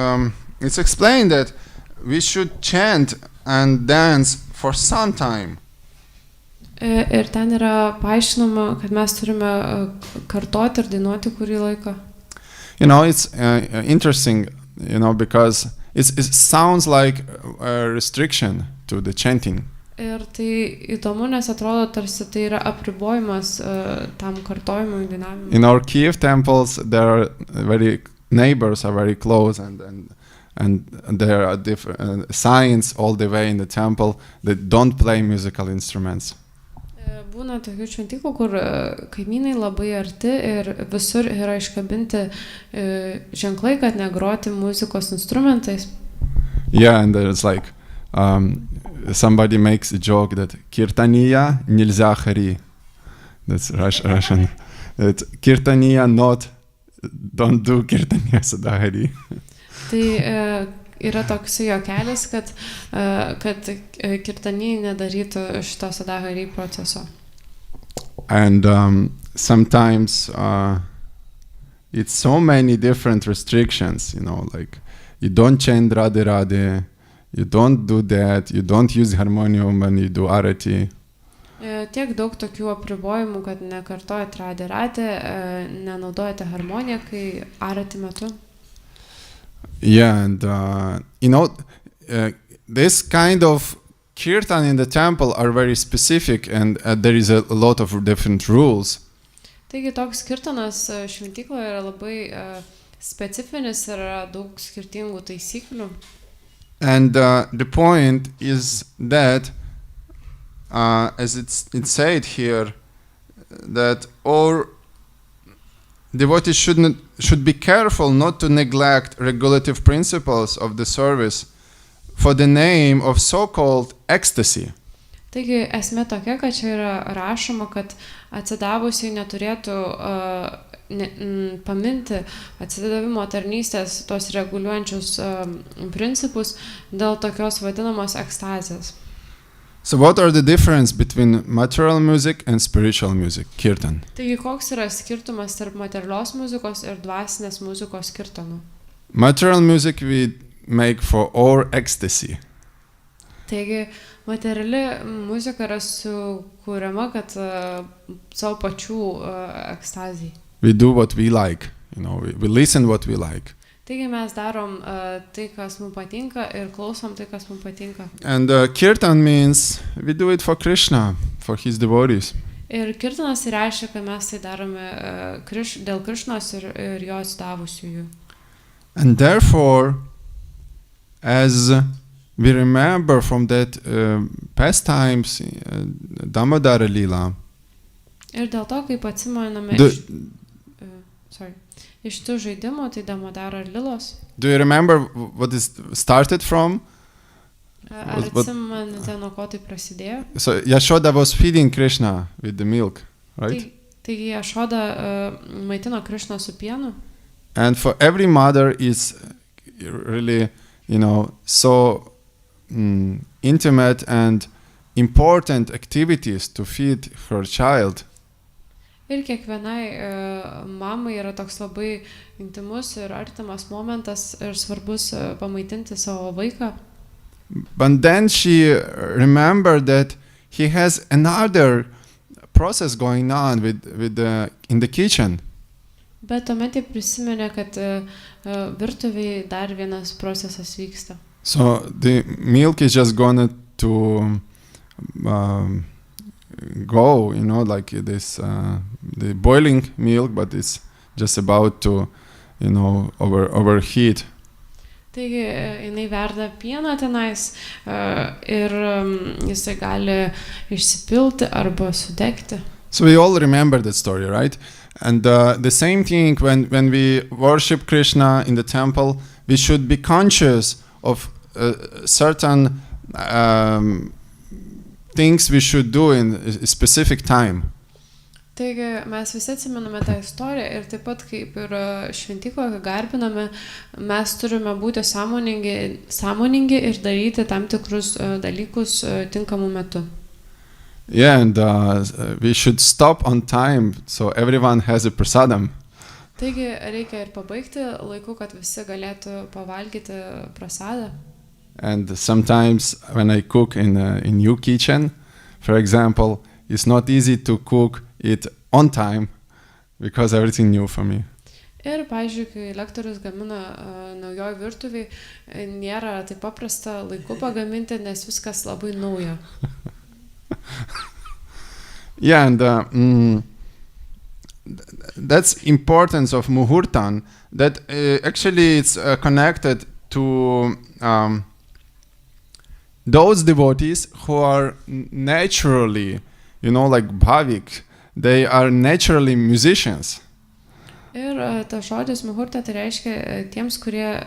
it's explained that we should chant and dance for some time. Ir ten yra paaiškinama, kad mes turime kartoti ir dainuoti kurį laiką. It's interesting, because it sounds like a restriction to the chanting. Ir tai įdomu, nes atrodo, tarsi tai yra apribojimas tam kartojimui, dainavimui. In our Kiev temples, neighbors are very close, and and there are different signs all the way in the temple that don't play musical instruments. Būna tokių šventyklų, kur kaimynai labai arti ir visur yra iškabinti ženklai, kad negroti muzikos instrumentais. Yeah, and there's like somebody makes a joke that kirtaniya nilza hari. That's Russian. That kirtaniya don't do kirtaniya sadahari. Tai yra toks juokelis, kad kirtanijai nedarytų šito sadahari proceso. And sometimes it's so many different restrictions, you know, like you don't chant Radhe Radhe, you don't do that, you don't use harmonium when you do arati. Tiek daug tokių apribojimų, kad nekartojat Radhe Radhe, nenaudojate harmoniją, kai arati metu. Yeah, and this kind of kirtan in the temple are very specific, and there is a lot of different rules. Taigi toks kirtanas šventykloje yra labai specifinis ir yra daug skirtingų taisyklių. And the point is that, as it's said here, that all devotees should be careful not to neglect regulative principles of the service for the name of so-called ecstasy. Taigi esmė tokia, kad čia yra rašoma, kad atsidavusiai neturėtų paminti atsidavimo tarnystės tos reguliuojančius principus dėl tokios vadinamos ekstazės. So what are the difference between material music and spiritual music, kirtan? Taigi koks yra skirtumas tarp materialios muzikos ir dvasinės muzikos kirtanų? Material music we make for our ecstasy. Taigi materiali muzika yra sukuriama, kad savo pačių ekstazijai. We do what we like, you know, we listen what we like. Taigi mes darom tai, kas mums patinka, ir klausom tai, kas mums patinka. And kirtan means we do it for Krishna, for his devotees. Ir kirtanas reiškia, kad mes tai darome dėl Krišnos ir jo atsidavusiųjų. And therefore, as we remember from that pastimes, Damodara Lila, Ir dėl to, kaip atsimename iš tų žaidimų, tai Damodara ir Lilos. Do you remember what it started from? Ar atsimenate, nuo ko tai prasidėjo? So Yashoda was feeding Krishna with the milk, right? Taigi Yashoda maitino Krišną su pienu. And for every mother is really, you know, so intimate and important activities to feed her child. Ir kiekvienai mamai yra toks labai intimus ir artimas momentas ir svarbus pamaitinti savo vaiką. But then she remembered that he has another process going on in the kitchen. Bet tuomet jie prisiminė, kad virtuvėje dar vienas procesas vyksta. So the milk is just going to go, you know, like this, the boiling milk, but it's just about to, you know, overheat. Taigi jinai verda pieną tenais ir jisai gali išsipilti arba sudegti. So we all remember that story, right? And the same thing when we worship Krishna in the temple, we should be conscious of certain things we should do in a specific time. Taigi mes visi atsimename tą istoriją ir taip pat kaip ir šventykloje garbiname, mes turime būti sąmoningi ir daryti tam tikrus dalykus tinkamu metu. Yeah, and we should stop on time so everyone has a prasadam. Taigi reikia ir pabaigti laiku, kad visi galėtų pavalgyti prasadą. And sometimes when I cook in new kitchen, for example, it's not easy to cook it on time because everything new for me. Ir, pavyzdžiui, kai lektorius gamina naujoj virtuviai, nėra taip paprasta laiku pagaminti, nes viskas labai nauja. Yeah, and that's importance of muhurtan, that actually it's connected to those devotees who are naturally, like bhavik, they are naturally musicians. Ir tas žodis muhurta tai reiškia tiems, kurie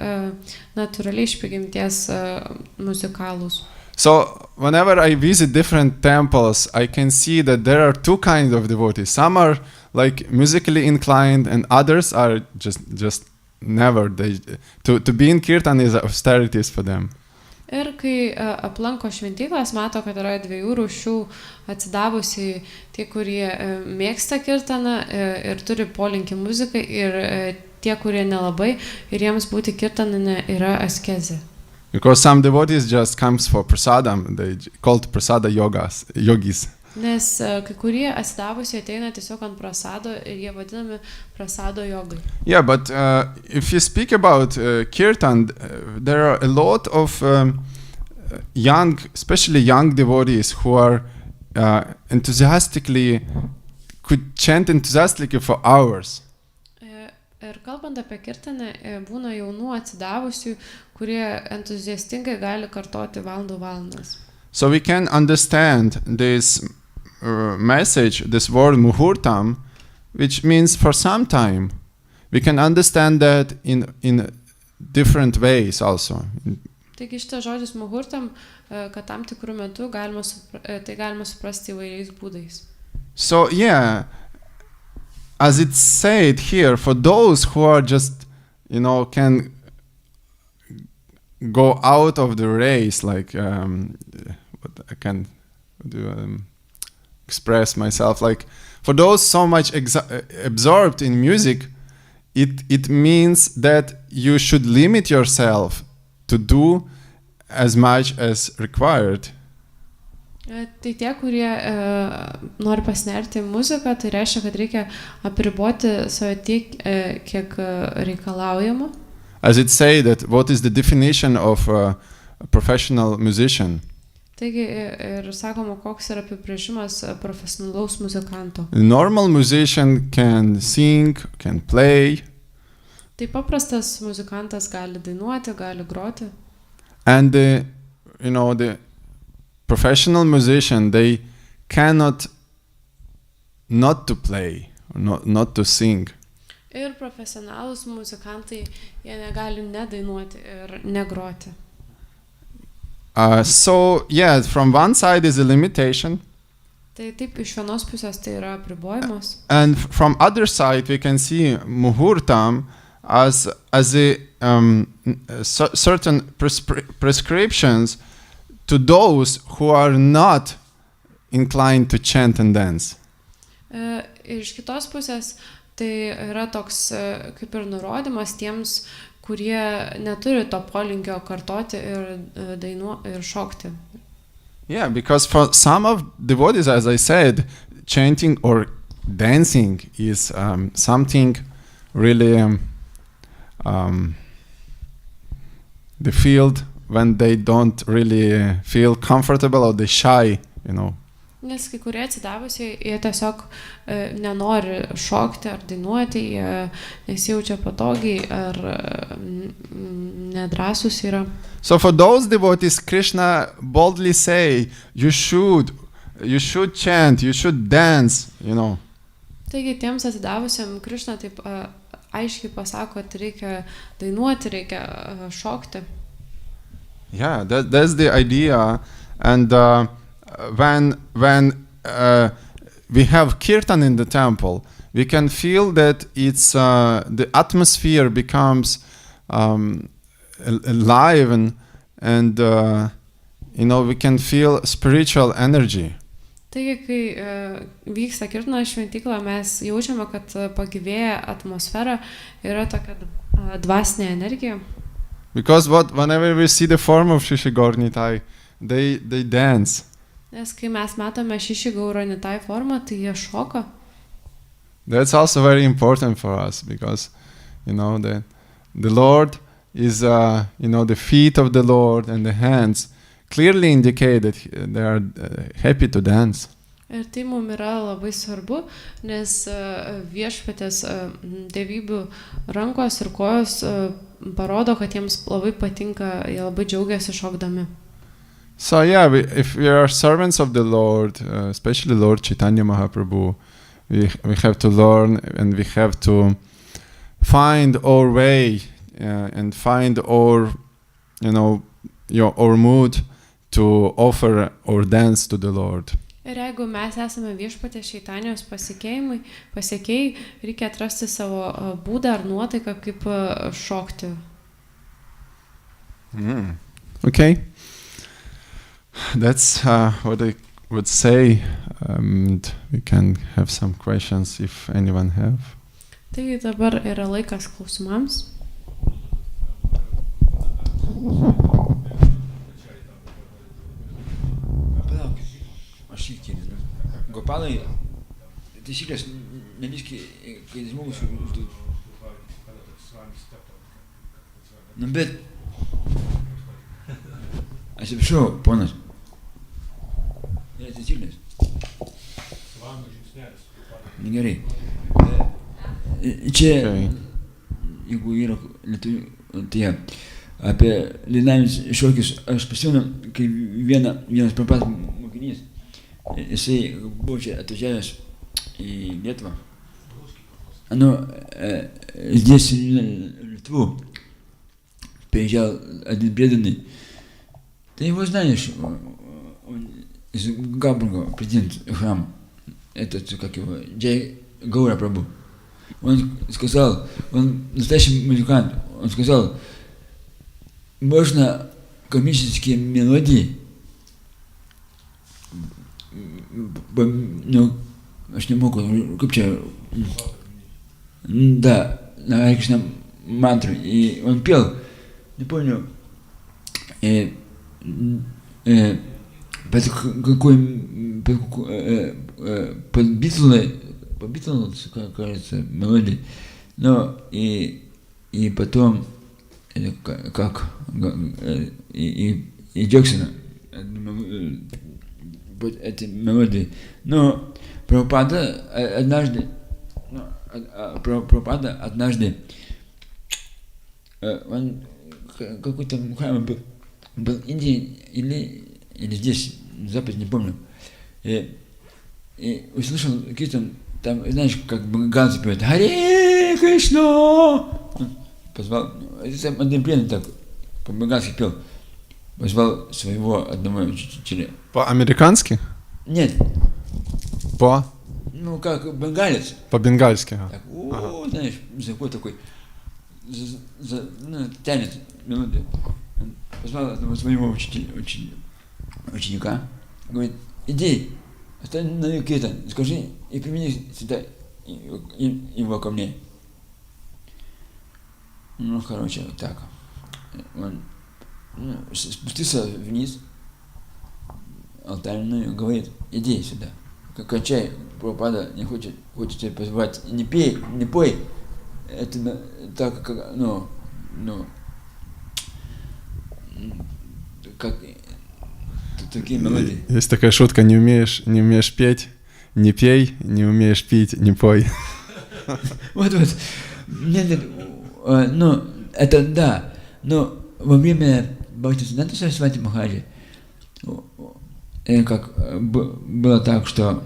natūraliai iš prigimties muzikalūs. So whenever I visit different temples, I can see that there are two kinds of devotees. Some are like musically inclined, and others are just never. To be in kirtan is austerities for them. Ir kai aplanko šventyklas, mato, kad yra dviejų rūšių atsidavusiai tie, kurie mėgsta kirtaną ir turi polinkį muzikai, ir tie, kurie nelabai, ir jiems būti kirtanane yra askezė. Because some devotees just comes for prasadam, they called prasada yogis. Nes kai kurie atsidavusiai ateina tiesiog ant prasado ir jie vadinami prasado jogai. Yeah, but if you speak about kirtan, there are a lot of young, especially young devotees who are could chant enthusiastically for hours. Ir kalbant apie kirtaną, būna jaunų atsidavusių, kurie entuziastingai gali kartoti valandas. So we can understand this message, this word muhurtam, which means for some time. We can understand that in different ways also. Taigi šitas žodis muhurtam, kad tam tikrų metų galima suprasti įvairiais būdais. So yeah, as it's said here, for those who are just, can go out of the race, like what I can express myself, like for those so much absorbed in music, it means that you should limit yourself to do as much as required. Tai tie, kurie nori pasinerti muziką, tai reiškia, kad reikia apriboti save tiek, kiek reikalaujama. As it say that what is the definition of a professional musician? Taigi ir sakoma, koks yra apibrėžimas profesionalaus muzikanto. A normal musician can sing, can play. Tai paprastas muzikantas gali dainuoti, gali groti. And the professional musician, they cannot not to play, not to sing. Ir profesionalūs muzikantai, jie negali nedainuoti ir negroti. So yeah, from one side is a limitation. Tai taip, iš vienos pusės tai yra apribojimas. And from other side we can see muhurtam as a certain prescriptions to those who are not inclined to chant and dance. Iš kitos pusės tai yra toks kaip ir nurodymas tiems, kurie neturi to polinkio kartoti ir šokti. Yeah, because for some of devotees, as I said, chanting or dancing is something really the field when they don't really feel comfortable or they shy, Nes kai kurie atsidavusiai, jie tiesiog nenori šokti ar dainuoti, jie nesijaučia patogiai ar nedrąsūs yra. So for those devotees, Krishna boldly say, you should chant, you should dance, Taigi tiems atsidavusiam Krishna taip aiškiai pasako, kad reikia dainuoti, reikia šokti. Yeah, that's the idea. And when we have kirtan in the temple, we can feel that it's the atmosphere becomes alive and we can feel spiritual energy. Taigi, kai vyksta kirtano šventykla, mes jaučiame, kad pagyvėja atmosfera, yra tokia dvasinė energija. Because whenever we see the form of Shrigauranitai, they dance. Nes kai mes matome Shrigauranitai formą, tai jie šoka. That's also very important for us because, the Lord is, the feet of the Lord and the hands clearly indicate that they are happy to dance. Ir tai mums yra labai svarbu, nes viešpatės dievybių rankos ir kojos parodo, kad jiems labai patinka, jie labai džiaugiasi šokdami. So yeah, if we are servants of the Lord, especially Lord Chaitanya Mahaprabhu, we have to learn and we have to find our way and find our, our mood to offer our dance to the Lord. Ir jeigu mes esame Viešpaties Čaitanijos pasiekėjai, reikia atrasti savo būdą ar nuotaiką, kaip šokti. Okay. That's what I would say, and we can have some questions if anyone have. Taigi dabar yra laikas klausimams. Aš įkėdinu. Gopalai, taisyklės, nebiškai, kai žmogus užduotų. Bet, aš apšau, ponas. Yra taisyklės. Gerai. Čia, jeigu yra lietuvių, tai apie dainavimus šokius, aš prisimenu, kai vienas Prabhupados mokinys, jisai buvo čia atvažiavęs į Lietuvą. Здесь Литву приезжал один преданный. Ты его знаешь, он из Гамбурга, президент храма, этот, как его, Джай Гаура Прабху. Он сказал, он настоящий музыкант, он сказал, можно комические мелодии, aš nemoku, kaip čia, да, на Кришна мантру, и он пел, не помню, под Битлз, кажется, мелодии, но и потом, как, и Джексона, вот эти мелодии. Но Прабхупада однажды, он какой-то храм был в Индии или здесь, в Западе, не помню, и услышал какие-то там, знаешь, как бенгалцы поют, Харе Кришна! Позвал, один преданный так, по-бенгалски пел, позвал своего одного учителя. По-американски? Нет. По? Ну, как бенгалец. По-бенгальски. Так, знаешь, язык такой, тянет мелодию. Позвал одного своего ученика, говорит, иди, останови киртан, скажи и примени сюда его ко мне. Ну, короче, вот так. Он спустился вниз, алтарь, говорит, иди сюда. Качай, Прабхупада не хочет тебя позвать. Не пей, не пой. Это так, как, как такие мелодии. Есть такая шутка, не умеешь петь, не пей, не умеешь пить, не пой. Вот. Нет, ну, это да. Но во время Бхактисиданта Сарасвати Махараджи, как было так, что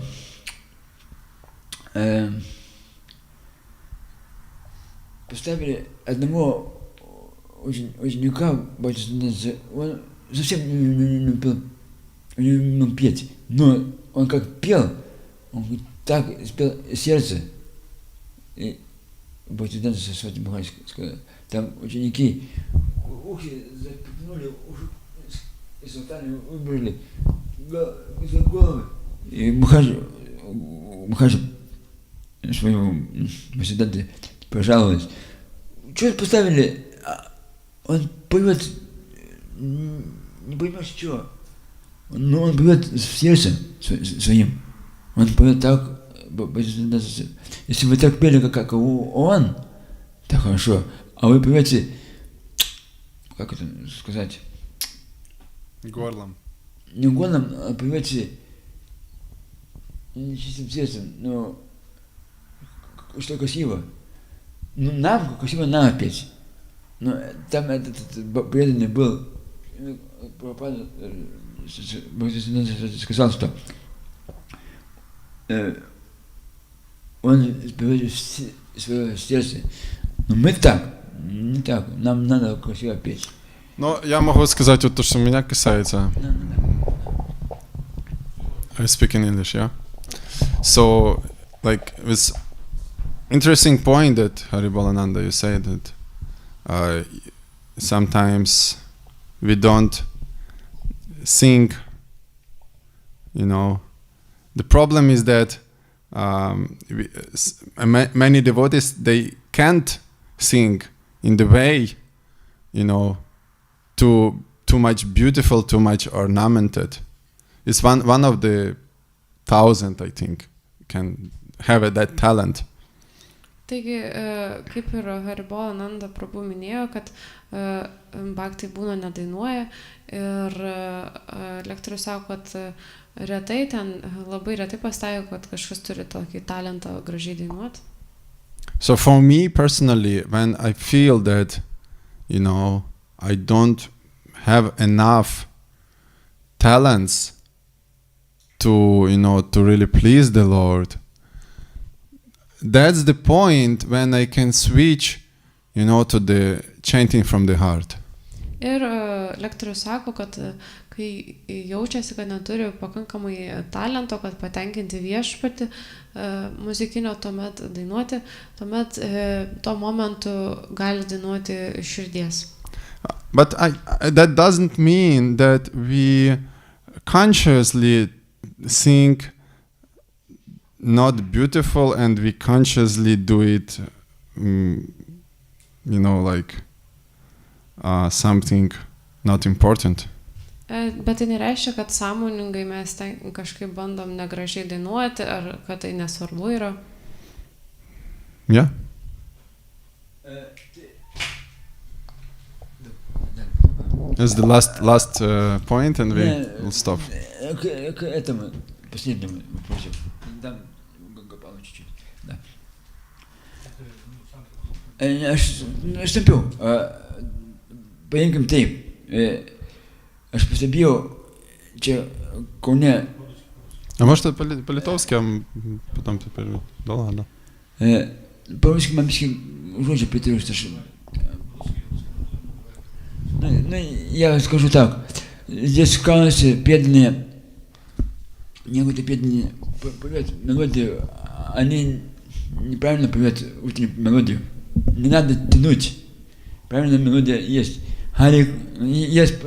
поставили одного ученика Бхактисиданта, он совсем не умел петь, но он как пел, он так спел сердце. И Бхактисиданта Сарасвати Махараджи сказал, там ученики ухи запихнули, уши из алтаря выбрали головы. И Махараджи своему Бхактисиданте пожаловались. Что поставили? Он поет, не поймешь что, но он поет в сердце своим. Он поет так, если вы так пели, как он, так хорошо, а вы поете, как это сказать? Горлом. Не горлом, а поете не чистым сердцем, но что красиво. Ну, нам красиво надо петь. Но там этот преданный был, Прабхупада сказал, что он исповедует свое сердце. Но мы так, не так, нам надо красиво петь. Но я могу сказать вот то, что меня касается. I speak in English, yeah? So, like, it's interesting point that Haribalananda, you said that sometimes we don't sing, you know. The problem is that many devotees, they can't sing in the way, you know, too much beautiful, too much ornamented. It's one of the 1,000, I think, can have that talent. Taigi, kaip ir Haribalananda Prabhu minėjo, kad bhakti būna nedainuoja ir lektorius sako, kad retai ten, labai retai pasitaiko, kad kažkas turi tokį talentą gražiai dainuoti. So for me personally, when I feel that, you know, I don't have enough talents to, you know, to really please the Lord, that's the point when I can switch, you know, to the chanting from the heart. Ir lektorius sako, kad kai jaučiasi, kad neturi pakankamai talento, kad patenkinti viešpatį muzikinio, tuomet dainuoti, tuomet tuo momentu gali dainuoti iš širdies. But that doesn't mean that we consciously sing not beautiful and we consciously do it, you know, like something not important. Bet tai nereiškia, kad sąmoningai mes kažkaip bandom negražiai dainuoti, ar kad tai nesvarbu yra. Yeah. That's the last point, and we'll stop. К этому последнему вопросу. Дам Гопалу чуть-чуть. Да. Aš tampiau, paimkim taip, aš pastebėjau čia Kaune. А может по-литовски, а потом теперь, да ладно. По-русски man biškį žodžiai pritrūksta. Ну, я скажу так, здесь в Каунасе преданные, некоторые преданные поют мелодию, они неправильно поют утреннюю мелодию. Не надо тянуть. Правильная мелодия есть. Есть.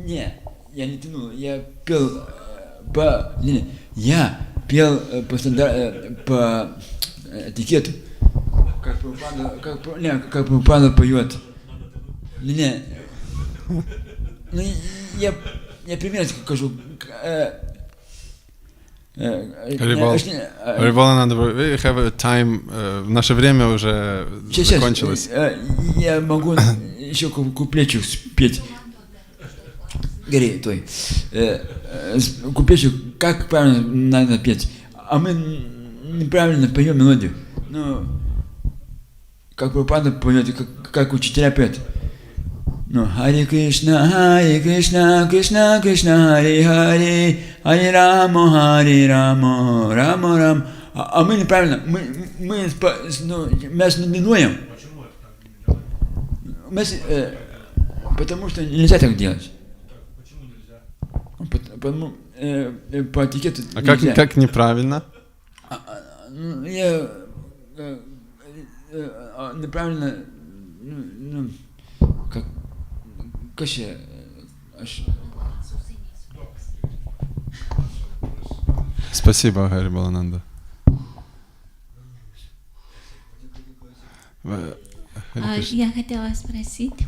Не, я не тянул. Я пел по этикету. Как Прабхупада поет. Не. Ну, я примерно скажу. Haribalananda, we have a time. Наше время уже закончилось. Я могу еще куплетчик спеть. Гори, той. Куплетчик, как правильно надо петь. А мы неправильно поем мелодию. Ну, как Прабхупада поет, как учителя поют. No, Hare Krishna, Krishna Krishna, Hare Hare, Hare Rama, Rama Rama. А мы неправильно, мы не ноем. Потому что нельзя так делать. Почему нельзя? По этикету нельзя. А как неправильно? Я неправильно, как Спасибо, Haribalananda. Я хотела спросить,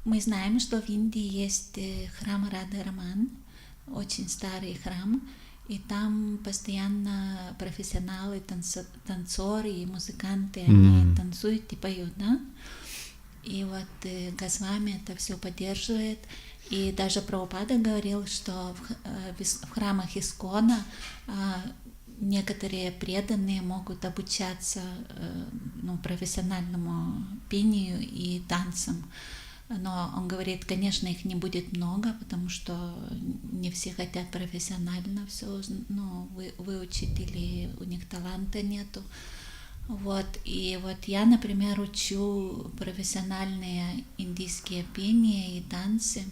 мы знаем, что в Индии есть храм Рады-Раман, очень старый храм, и там постоянно профессионалы, танцоры и музыканты, они танцуют и поют, да? И вот Госвами это все поддерживает. И даже Прабхупада говорил, что в храмах Искона некоторые преданные могут обучаться профессиональному пению и танцам. Но он говорит, конечно, их не будет много, потому что не все хотят профессионально все выучить, или у них таланта нету. Вот. И вот я, например, учу профессиональные индийские пения и танцы.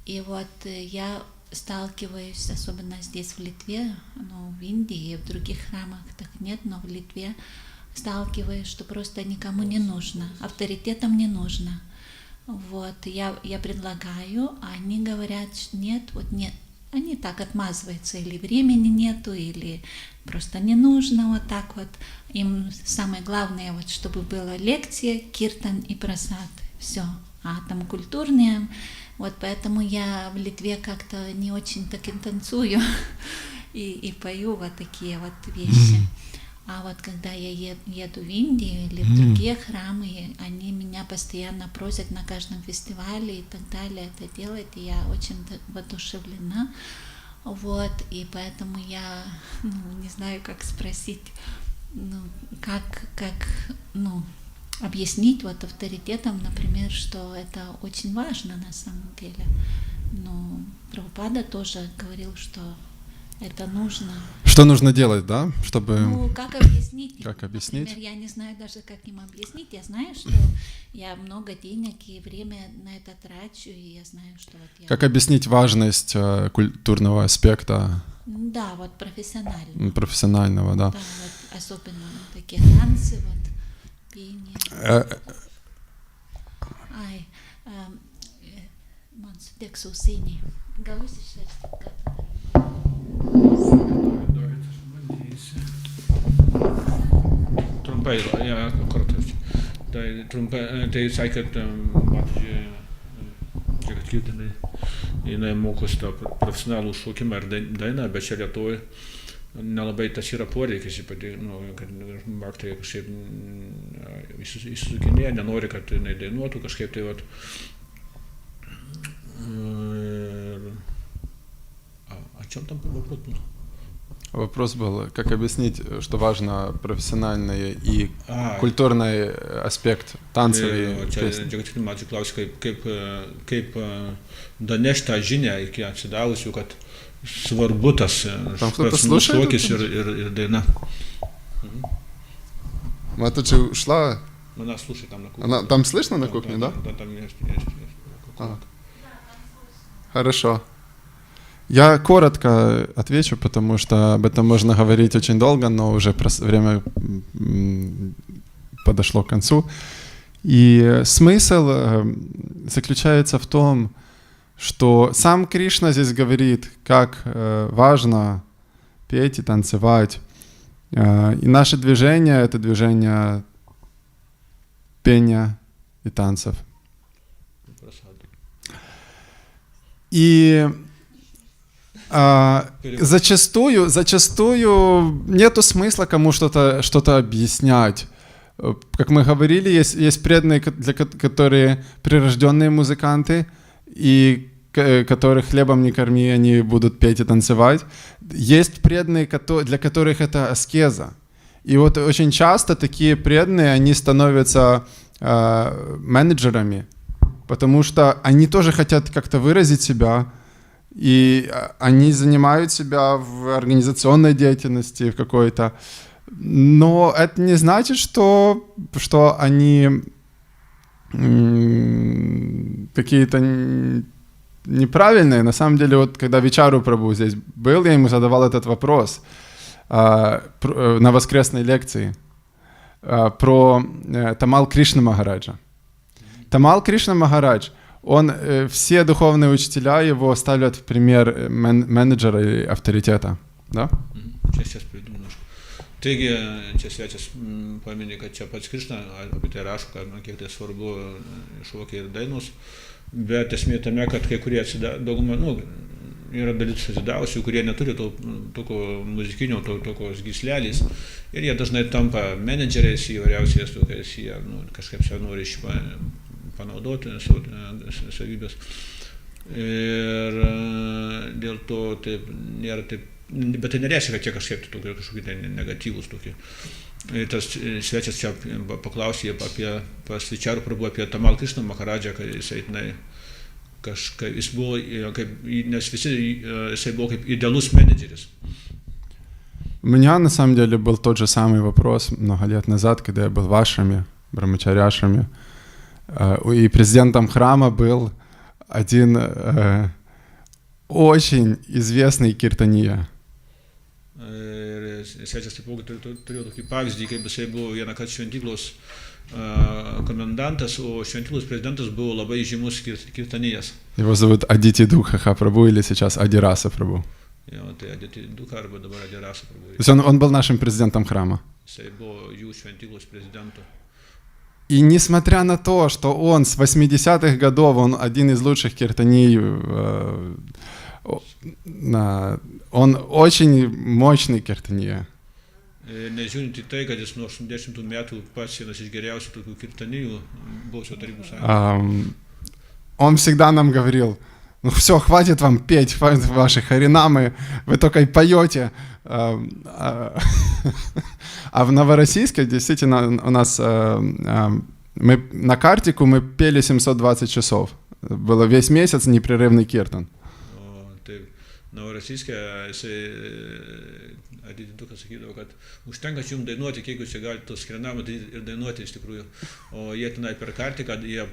И вот я сталкиваюсь, особенно здесь в Литве, в Индии и в других храмах так нет, но в Литве сталкиваюсь, что просто никому не нужно, авторитетам не нужно. Вот, я предлагаю, а они говорят, нет, вот нет. Они так отмазываются, или времени нету, или просто не нужно вот так вот. Им самое главное, вот, чтобы была лекция, киртан и прасад, все. А там культурные, вот поэтому я в Литве как-то не очень так и танцую и пою вот такие вот вещи. А вот когда я еду в Индию или в другие храмы, они меня постоянно просят на каждом фестивале и так далее это делать, и я очень воодушевлена. Вот, и поэтому я не знаю, как спросить, как объяснить вот авторитетам, например, что это очень важно на самом деле. Но Прабхупада тоже говорил, что это нужно. Что нужно делать, да, чтобы... как объяснить? Как объяснить? Например, я не знаю даже, как им объяснить. Я знаю, что я много денег и время на это трачу, и я знаю, что вот я... Как объяснить важность культурного аспекта? Да, вот профессионального. Профессионального, да. Да, вот особенно такие танцы, вот, пение. Mans deksūsīnī. Galvisi śrīvatsa-vakṣasaṁ. Trumpai, tai sakė, kad jinai mokosi tą profesionalų šokimą ir dainą, bet čia Lietuvoje nelabai tas yra poreikis, kad bhaktai kažkaip įsisukinėja, nenori, kad jinai dainuotų kažkaip tai vat. О чем там вопрос был? Вопрос был, как объяснить, что важно профессиональный и культурный аспект танцев и песни. Čia man klausia, kaip danešti tą žinią iki atsidavusių, kad svarbu tas šokis ir daina. Матаджи ушла. Она слушает там на кухне. Она там слышно на кухне, да? Да, там есть. Хорошо. Я коротко отвечу, потому что об этом можно говорить очень долго, но уже время подошло к концу. И смысл заключается в том, что сам Кришна здесь говорит, как важно петь и танцевать. И наше движение — это движение пения и танцев. И зачастую нету смысла кому что-то объяснять. Как мы говорили, есть преданные, которые прирожденные музыканты, и которых хлебом не корми, они будут петь и танцевать. Есть преданные, для которых это аскеза. И вот очень часто такие преданные, они становятся менеджерами, потому что они тоже хотят как-то выразить себя, и они занимают себя в организационной деятельности в какой-то. Но это не значит, что они какие-то неправильные. На самом деле, вот когда Вичару Прабху здесь был, я ему задавал этот вопрос на воскресной лекции про Тамал Кришна Махараджа. Тамал Кришна Махарадж, все духовные учителя его ставят в пример менеджера и авторитета. Да? Сейчас приду немножко. Taigi, čia svečias paminė, kad čia pats Krišna apie tai rašo, kad kiek tai svarbu šokiai ir dainos, bet esmė tame, kad kai kurie dauguma, yra dalis atsidavusių, kurie neturi tokio muzikinio, tokios gyslelės, ir jie dažnai tampa menedžeriais įvairiausiais tokiais, jie kažkaip save nori panaudoti savybės. Ir dėl to taip nėra taip bet tai nereiškia, kad čia kažkaip kažkokie negatyvūs tokie. Tas svečias čia paklausė pas Vičarų Prabhu apie Tamal Krišną Maharadžą, kad jisai, jis buvo, nes jisai buvo как идеалус менеджерис. У меня на самом деле был тот же самый вопрос много лет назад, когда я был в ашраме, брамачарья-ашраме. И президентом храма был один очень известный киртания. Svečias taipogi turėjo tokį pavyzdį, kaip jisai buvo vieną kartą šventyklos коменданtas, o šventyklos prezidentas buvo labai žymus kirtanijas. Его зовут Адити Дукха Прабху или сейчас Адираса Прабху. Tai Aditi Dukha arba dabar Adirasa Prabhu. То есть он был нашим президентом храма. Jisai buvo jų šventyklos prezidentu. И несмотря на то, что он с 80-х годов, он один из лучших киртаний, он очень мощный киртания. Nežiūrint į tai, kad jis nuo 80 metų pats vienas iš geriausių tokių kirtanijų buvusio Tarybų Sąjungos. Он всегда нам говорил: ну все, хватит вам петь ваши харинамы, вы только и поете. А в Новороссийске действительно у нас мы на картику мы пели 720 часов. Было весь месяц непрерывный киртан. Новороссийske, jisai Aditi Dukha sakydavo, kad užtenka jums dainuoti, kiek jūs čia galite tos skrenamą ir dainuoti iš tikrųjų. O jie tenai per kartiką, jie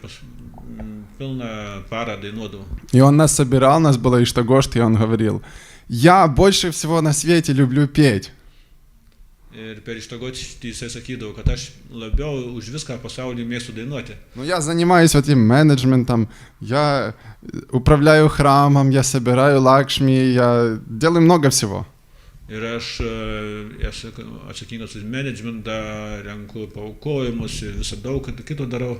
pilną parą dainuodavo. И он нас собирал, нас было Иштагошт, и он говорил: я больше всего на свете люблю петь. Ir per Ištagotį jisai sakydavo, kad aš labiau už viską pasaulyje mėgstu dainuoti. Ну, я занимаюсь этим менеджментом, я управляю храмом, я собираю лакшми, я делаю много всего. Ir aš esu atsakingas už menedžmentą, renku paaukojimus ir visą daug kito darau.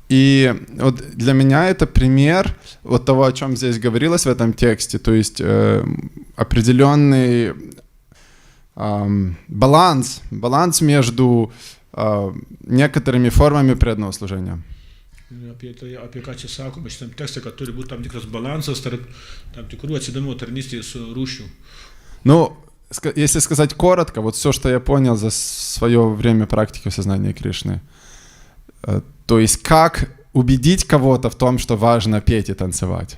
И вот для меня это пример вот того, о чем здесь говорилось в этом тексте, то есть определенный баланс между некоторыми формами преданного служения. Apie ką čia sakoma šitam tekste, kad turi būti tam tikras balansas tarp tam tikrų atsidavimo tarnystės rūšių. Ну, если сказать коротко, вот все, что я понял за свое время практики сознания Кришны, то есть как убедить кого-то в том, что важно петь и танцевать.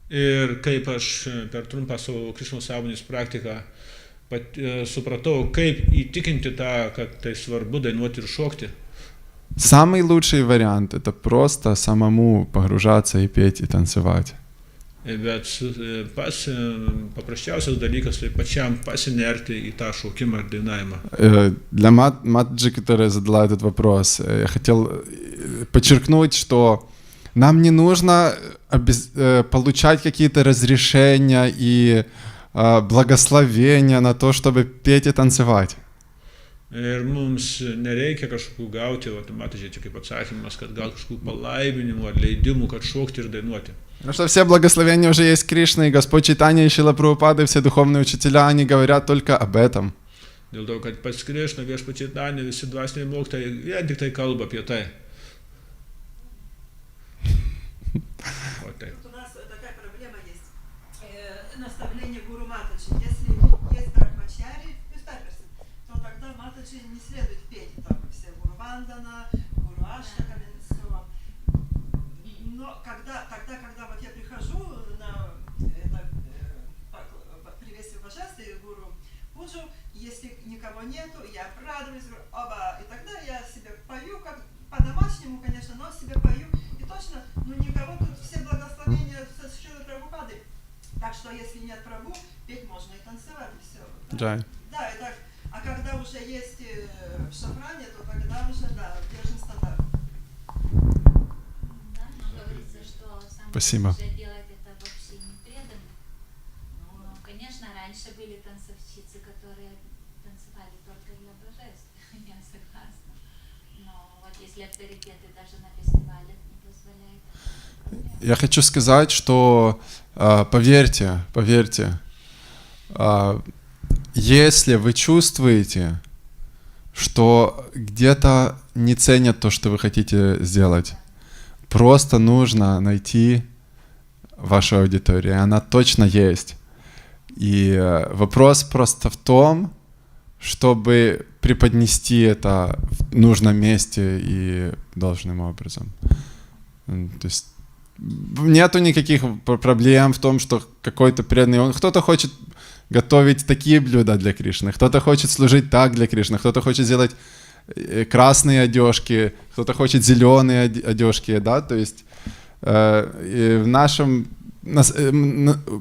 Ir kaip aš per trumpą savo Krišnos sąmonės praktiką supratau, kaip įtikinti tą, kad tai svarbu dainuoti ir šokti. Самый лучший вариант — это просто самому погружаться и петь, и танцевать. Bet pats paprasčiausias dalykas tai pačiam pasinerti į tą šokimą ir dainavimą. Для Матаджи, которая задала этот вопрос, я хотел подчеркнуть, что нам не нужно получать какие-то разрешения и благословения на то, чтобы петь и танцевать. Ir mums nereikia kažkokių gauti, Matadžiai čia kaip atsakymas, kad gal kažkokių palaiminimų ar leidimų, kad šokti ir dainuoti. Потому что все благословения уже есть Кришна, и Господь Чайтанья, и Шрила Прабхупада, и все духовные учителя, они говорят только об этом. Dėl to, kad pats Krišna, Viešpats Čaitanija, visi dvasiniai mokytojai vien tik tai kalba apie tai. Вот у нас такая проблема есть. Наставление гуру Матаджи. Если есть брахмачари, то тогда Матаджи не следует петь там все гуру Вандана, гуру Аштака, но когда вот я прихожу на приветствие божества гуру Пуджу, если никого нету, я радуюсь, оба, и тогда я себе пою, как по-домашнему, конечно, но себе пою, и точно, ну никого тут все благословения со Шрилой Прабхупады. Так что если нет Прабху, петь можно и танцевать, и все. Да. Да, и так. А когда уже есть в шафране, то тогда уже, да, держим стандарт. Да, но говорится, что сам Спасибо. уже делать это вообще не преданно. Ну, конечно, раньше были танцовщицы, которые танцевали только для божеств, я согласна. Но вот если авторитеты даже на фестивалях не позволяют. Я хочу сказать, что поверьте, если вы чувствуете, что где-то не ценят то, что вы хотите сделать, просто нужно найти вашу аудиторию, она точно есть. И вопрос просто в том, чтобы преподнести это в нужном месте и должным образом. То есть нету никаких проблем в том, что какой-то преданный, кто-то хочет готовить такие блюда для Кришны, кто-то хочет служить так для Кришны, кто-то хочет сделать красные одежки, кто-то хочет зеленые одежки, да, то есть в нашем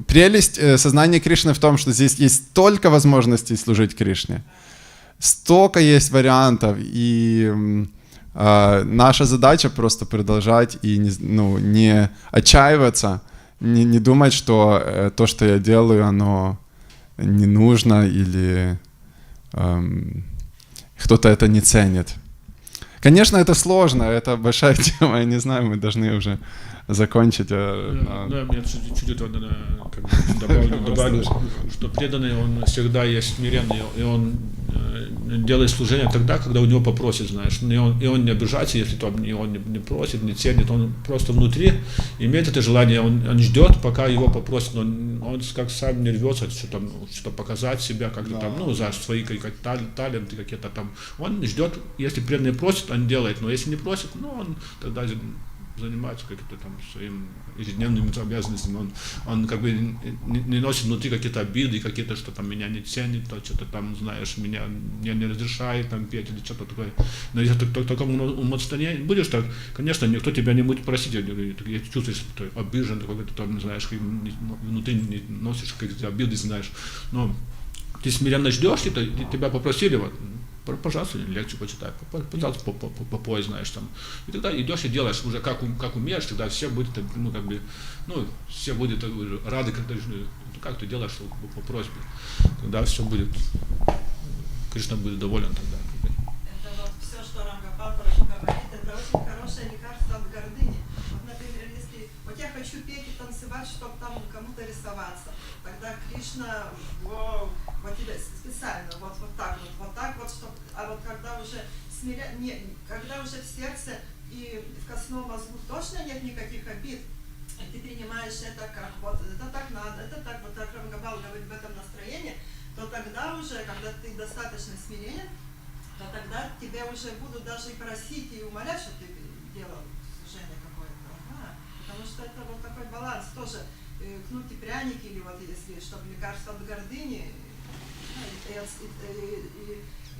прелесть сознания Кришны в том, что здесь есть столько возможностей служить Кришне, столько есть вариантов, и наша задача просто продолжать и не отчаиваться, не думать, что то, что я делаю, оно не нужно или кто-то это не ценит. Конечно, это сложно, это большая тема, я не знаю, мы должны уже закончить. Да, я чуть-чуть добавлю, что преданный, он всегда есть смиренный, и он делает служение тогда, когда у него попросит, знаешь, и он не обижается, если он не просит, не ценит, он просто внутри имеет это желание, он ждет, пока его попросят, но он как сам не рвется, что-то показать себя, как-то там, за свои таланты какие-то там, он ждет, если преданный просит, он делает, но если не просит, он тогда занимается какими-то там своими ежедневными обязанностями, он как бы не носит внутри какие-то обиды, какие-то, что там меня не ценит, то что-то там, знаешь, меня не разрешает там петь или что-то такое. Но если ты в таком умостоянии будешь, так, конечно, никто тебя не будет просить, я чувствуешь, что ты обижен, какой-то там, знаешь, внутри не носишь какие-то обиды, знаешь, но ты смиренно ждешь, и тебя попросили, вот, пожалуйста, лекцию почитай, пожалуйста, попой, знаешь, там. И тогда идешь и делаешь уже как умеешь, тогда все будут, все будут рады, как ты делаешь по просьбе. Тогда все будет, Кришна будет доволен тогда. Это вот все, что Рамгопал говорит, это очень хорошее лекарство от гордыни. Вот, например, если вот я хочу петь и танцевать, чтобы там кому-то рисоваться, тогда Кришна, вот тебе специально, вот так, чтобы, а вот когда уже когда уже в сердце и в костном мозгу точно нет никаких обид, и ты принимаешь это как вот это так надо, это так, вот так Рамгопал говорит в этом настроении, то тогда уже, когда ты достаточно смиренен, то тогда тебя уже будут даже и просить, и умолять, чтобы ты делал служение какое-то. Потому что это вот такой баланс тоже, кнут и пряники, или вот если, чтобы лекарство от гордыни, и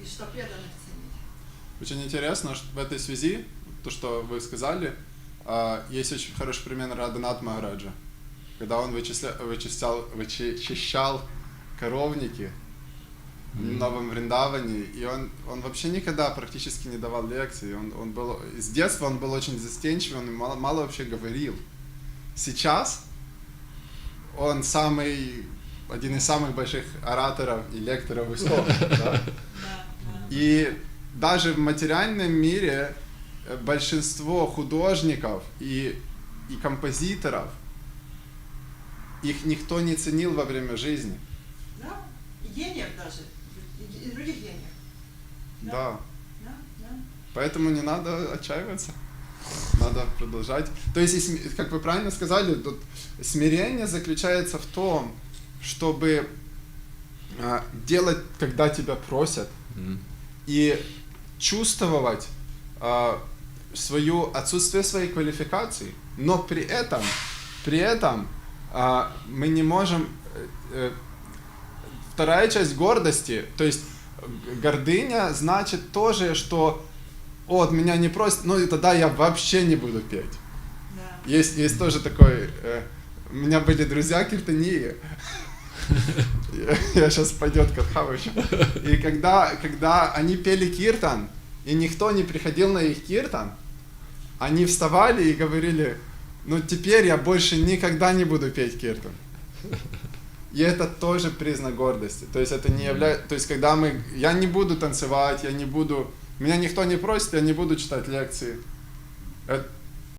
что преданных ценить. Очень интересно, что в этой связи, то, что вы сказали, есть очень хороший пример Радханатха Махараджа, когда он вычищал коровники в Новом Вриндаване, и он вообще никогда практически не давал лекций, с детства он был очень застенчивый, он мало вообще говорил. Сейчас он один из самых больших ораторов и лекторов в истории. Да? И даже в материальном мире большинство художников и композиторов, их никто не ценил во время жизни. Да, и гениев даже, и других гениев. Да. Поэтому не надо отчаиваться, надо продолжать. То есть, как вы правильно сказали, тут смирение заключается в том, чтобы делать, когда тебя просят, и чувствовать отсутствие своей квалификации, но при этом мы не можем... Вторая часть гордости, то есть гордыня значит тоже, что от меня не просят, и тогда я вообще не буду петь. Да. Есть тоже такой... У меня были друзья киртании. Я сейчас пойдет катха еще. И когда они пели киртан, и никто не приходил на их киртан, они вставали и говорили: теперь я больше никогда не буду петь киртан. И это тоже признак гордости. То есть это не является... То есть когда я не буду танцевать, меня никто не просит, я не буду читать лекции.